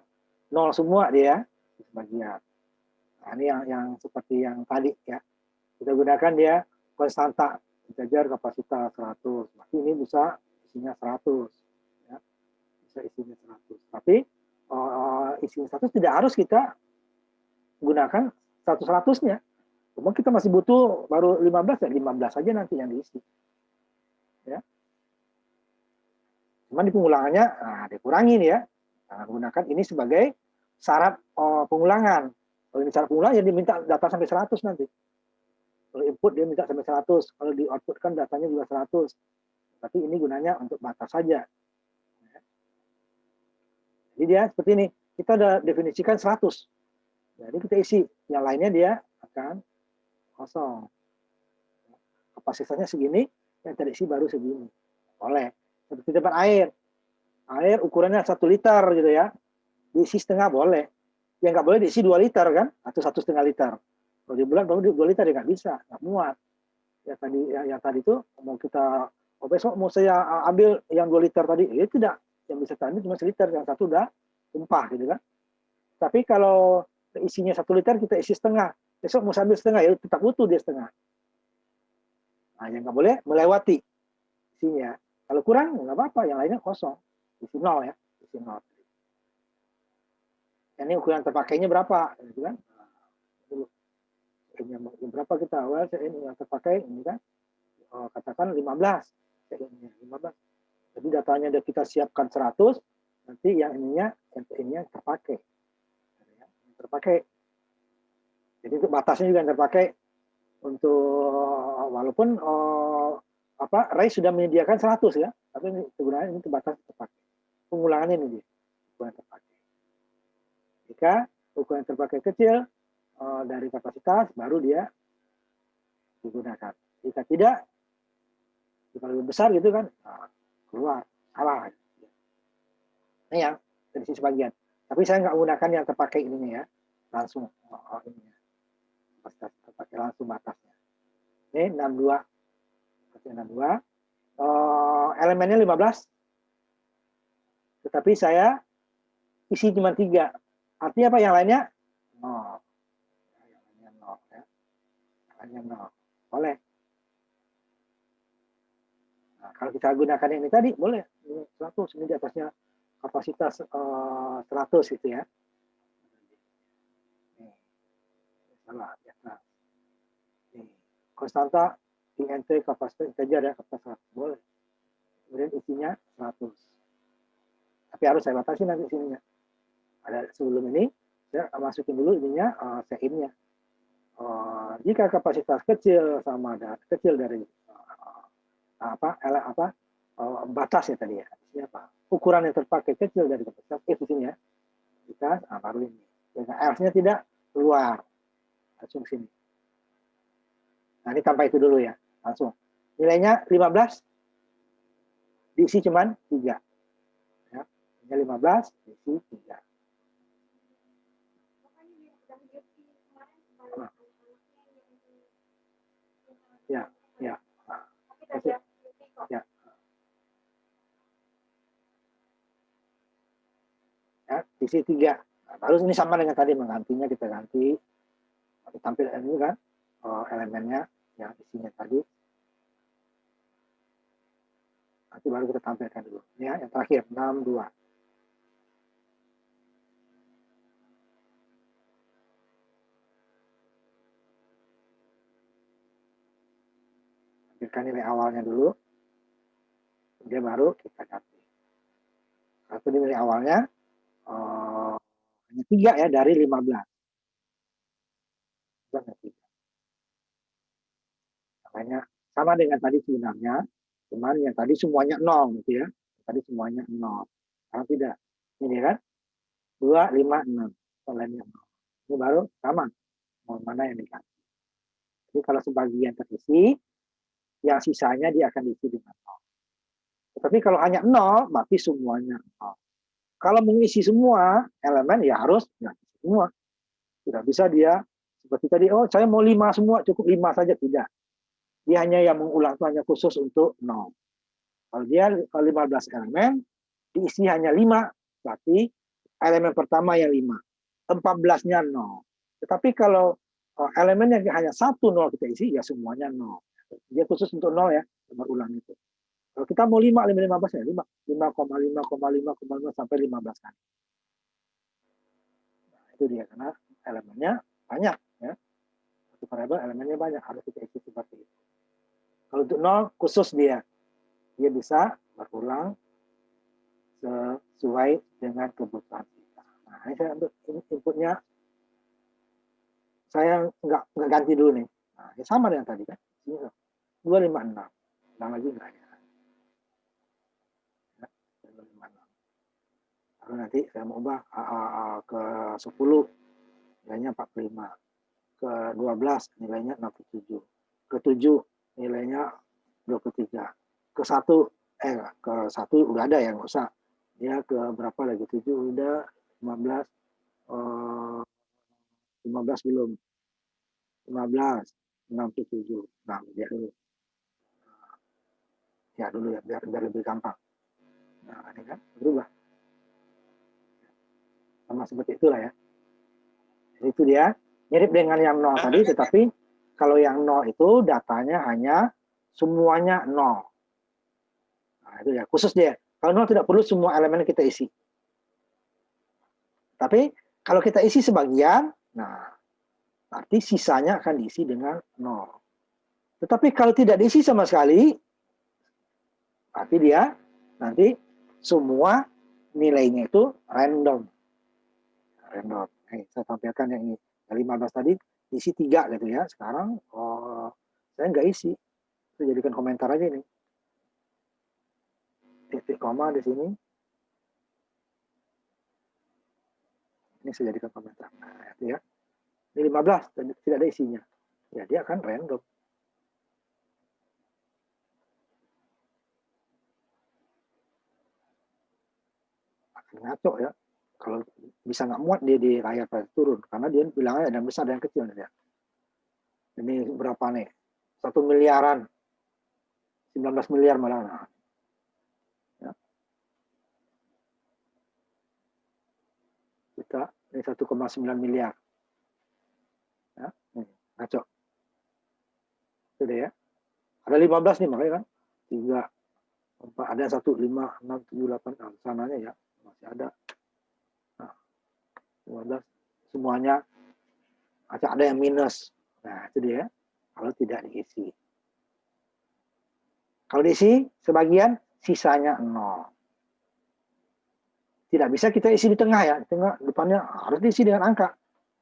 0 semua dia sebagian. Nah, ini yang seperti yang tadi ya. Kita gunakan dia konstanta integer kapasitas 100. Berarti ini bisa isinya 100. Ya. Bisa isinya 100. Tapi isinya 100 tidak harus kita gunakan 100-100-nya. Cuma kita masih butuh baru 15 ya, 15 saja nanti yang diisi. Ya. Cuman di pengulangannya, dikurangi nih ya. Nah, gunakan ini sebagai syarat pengulangan. Kalau ini syarat pengulangan, ya diminta data sampai 100 nanti. Kalau input dia minta sampai 100. Kalau di output kan datanya juga 100. Tapi ini gunanya untuk batas saja. Jadi dia seperti ini. Kita udah definisikan 100. Jadi kita isi. Yang lainnya dia akan kosong. Kapasitasnya segini, yang terisi baru segini. Boleh. Seperti tempat air. Air ukurannya 1 liter gitu ya. Diisi setengah boleh. Yang nggak boleh diisi 2 liter kan? Atau 1,5 liter. Kalau di bulan baru 2 liter ya nggak bisa. Nggak muat. Ya tadi yang tadi itu mau kita, besok mau saya ambil yang 2 liter tadi. Ya tidak. Yang bisa tadi cuma 1 liter. Yang satu udah tumpah gitu kan. Tapi kalau isinya 1 liter kita isi setengah. Besok mau sambil setengah ya tetap butuh dia setengah. Nah, yang nggak boleh melewati isinya. Kalau kurang nggak apa-apa, yang lainnya kosong. Isi 0 ya, isi 0. Ini ukuran terpakainya berapa, gitu kan? Ini berapa kita awal ini yang terpakai ini kan? Katakan 15. 15. Jadi datanya udah kita siapkan 100, nanti yang ininya terpakai. Terpakai. Jadi untuk batasnya juga yang terpakai. Untuk walaupun Ray sudah menyediakan 100 ya, tapi ini kegunaan ini terbatas terpakai. Pengulangannya ini dia, ukuran terpakai. Jika ukuran terpakai kecil dari kapasitas, baru dia digunakan. Jika tidak, jika lebih besar gitu kan, keluar salah. Ini yang dari sisi bagian. Tapi saya nggak menggunakan yang terpakai ininya ya, langsung ini. Kapasitas terpakai langsung batasnya. Ini 62. 62. Elemennya 15. Tetapi saya isi cuma 3. Artinya apa? Yang lainnya 0. Yang lainnya 0 ya. Yang lainnya 0. Boleh. kalau kita gunakan ini tadi boleh 100, ini di atasnya kapasitas 100 gitu ya. Salah ya. Nah, konstanta INT kapasitas integer ya, kapasitas 100 boleh. Kemudian isinya 100. Tapi harus saya batasi nanti sininya. Ada sebelum ini saya masukin dulu ininya sein-nya. Jika kapasitas kecil sama kecil dari batas ya tadi ya. Isinya apa? Ukuran yang terpakai kecil dari kapasitas di sini ya. Kita baru ini. Dengan F-nya tidak keluar. Langsung sini. Nah, ini tanpa itu dulu ya. Langsung. Nilainya 15. Diisi cuman 3. Ya. Nilainya 15, diisi 3. Nah. Ya, ya. Nah. Ya. Ya, diisi 3. Nah, baru ini sama dengan tadi menggantinya kita ganti. Tampil ini kan elemennya yang isinya tadi. Nanti baru kita tampilkan dulu. Ya, yang terakhir 62. Tampilkan nilai awalnya dulu. Kemudian baru kita ganti. Satu nilai awalnya hanya 3 ya dari 15. Makanya sama dengan tadi sebenarnya, cuman yang tadi semuanya 0 gitu ya. Tadi semuanya 0. Sekarang tidak. Ini kan 2, 5, 6. Lainnya 0. Ini baru sama. Mau mana yang diganti. Jadi kalau sebagian terisi, yang sisanya dia akan diisi dengan 0. Tetapi kalau hanya 0, berarti semuanya 0. Kalau mengisi semua elemen, ya harus mengisi semua. Tidak bisa dia seperti tadi, oh saya mau 5 semua, cukup 5 saja. Tidak. Dia hanya yang mengulang itu hanya khusus untuk 0. Kalau dia 15 elemen, diisi hanya 5, berarti elemen pertama yang 5. 14-nya 0. Tetapi kalau elemen yang hanya 1 0 kita isi, ya semuanya 0. Dia khusus untuk 0 ya, berulang itu. Kalau kita mau 5, 15 ya 5,5 sampai 15 kali. Nah, itu dia, karena elemennya banyak. Ya. Satu variabel elemennya banyak, harus kita isi seperti itu. Kalau untuk 0, khusus dia bisa berulang sesuai dengan kebutuhan kita. Nah, ini saya ambil inputnya, saya nggak ganti dulu nih. Nah, ini sama dengan tadi kan. 256. Ulang lagi enggak ya. 256. Lalu nanti saya mau ubah ke 10, nilainya 45. Ke 12, nilainya 67. Ke 7, nilainya 23. Ke 1 udah ada ya, nggak usah. Dia ke berapa lagi? 7 udah, 15 belum. 15, 67. Nah, lihat dulu. Ya dulu ya, biar lebih gampang. Nah, ini kan berubah. Sama seperti itulah ya. Jadi itu dia, mirip dengan yang 0 tadi, tetapi kalau yang 0 itu datanya hanya semuanya 0. Nah, itu ya, khusus dia. Kalau 0 tidak perlu semua elemen kita isi. Tapi kalau kita isi sebagian, nah, berarti sisanya akan diisi dengan 0. Tetapi kalau tidak diisi sama sekali, berarti dia nanti semua nilainya itu random. Random. Saya tampilkan yang ini. 15 tadi isi 3 gitu ya. Sekarang saya nggak isi. Saya jadikan komentar aja ini. Titik koma di sini. Ini saya jadikan komentar. Nah, itu ya. Ini 15, tidak ada isinya. Ya, dia akan random. Akan ngaco ya. Kalau bisa nggak muat dia di layar turun. Karena dia bilangnya ada yang besar dan yang kecil. Ya. Ini berapa nih? 1 miliaran. 19 miliar malah. Nah. Ya. Kita ini 1,9 miliar. Ya, ngaco. Itu deh ya. Ada 15 nih makanya kan. 3, Ada 1, 5, 6, 7, 8 sananya ya masih ada. Nah, 15 semuanya ada yang minus. Nah itu dia kalau tidak diisi. Kalau diisi sebagian sisanya 0. Tidak bisa kita isi di tengah ya, di tengah depannya harus diisi dengan angka.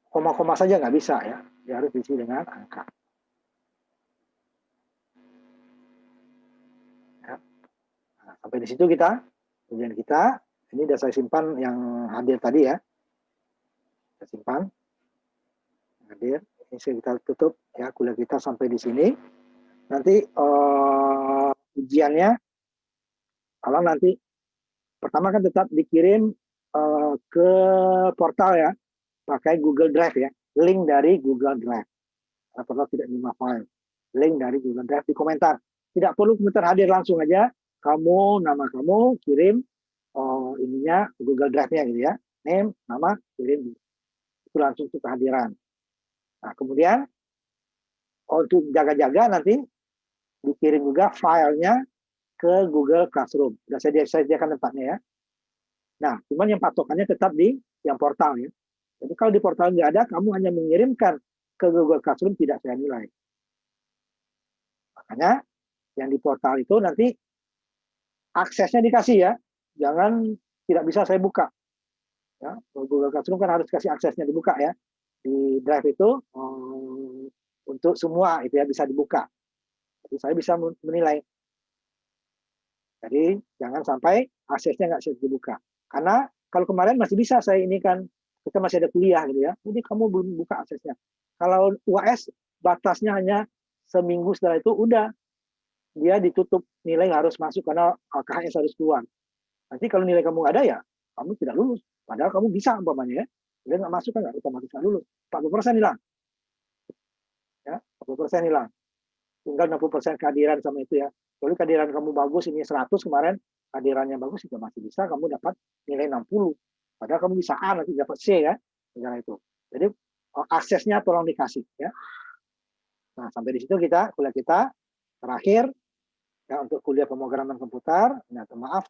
Koma-koma saja nggak bisa ya, dia harus diisi dengan angka. Ya. Nah, sampai di situ kita, ujian kita, ini sudah saya simpan yang hadir tadi ya. Saya simpan, hadir. Ini kita tutup ya kuliah kita sampai di sini. Nanti ujiannya, kalau nanti pertama kan tetap dikirim ke portal ya, pakai Google Drive ya, link dari Google Drive. Portal tidak menerima file, link dari Google Drive di komentar. Tidak perlu komentar hadir, langsung aja kamu, nama kamu kirim ininya Google Drive-nya gitu ya, name, nama, kirim itu langsung ke kehadiran. Nah kemudian untuk jaga-jaga nanti dikirim juga filenya ke Google Classroom. Sudah saya sediakan tempatnya ya. Nah, cuman yang patokannya tetap di yang portal ya. Jadi kalau di portal nggak ada, kamu hanya mengirimkan ke Google Classroom, tidak saya nilai. Makanya yang di portal itu nanti aksesnya dikasih ya. Jangan tidak bisa saya buka. Ya, Google Classroom kan harus kasih aksesnya dibuka ya. Di Drive itu untuk semua itu ya bisa dibuka. Jadi saya bisa menilai. Jadi jangan sampai aksesnya nggak bisa dibuka. Karena kalau kemarin masih bisa saya ini kan, kita masih ada kuliah gitu ya. Jadi kamu belum buka aksesnya. Kalau UAS batasnya hanya seminggu setelah itu udah dia ditutup, nilai harus masuk karena KHS harus keluar. Nanti kalau nilai kamu nggak ada ya kamu tidak lulus. Padahal kamu bisa umpamanya ya. Dia nggak masuk kan nggak otomatis nggak lulus. 40% hilang. Ya, 40% hilang. Tinggal 60% kehadiran sama itu ya. Kalau kehadiran kamu bagus, ini 100 kemarin, kehadirannya bagus, juga masih bisa kamu dapat nilai 60. Padahal kamu bisa A, nanti dapat C ya. Negara itu. Jadi aksesnya tolong dikasih ya. Nah, sampai di situ kuliah kita terakhir ya untuk kuliah pemrograman komputer. Nah, maaf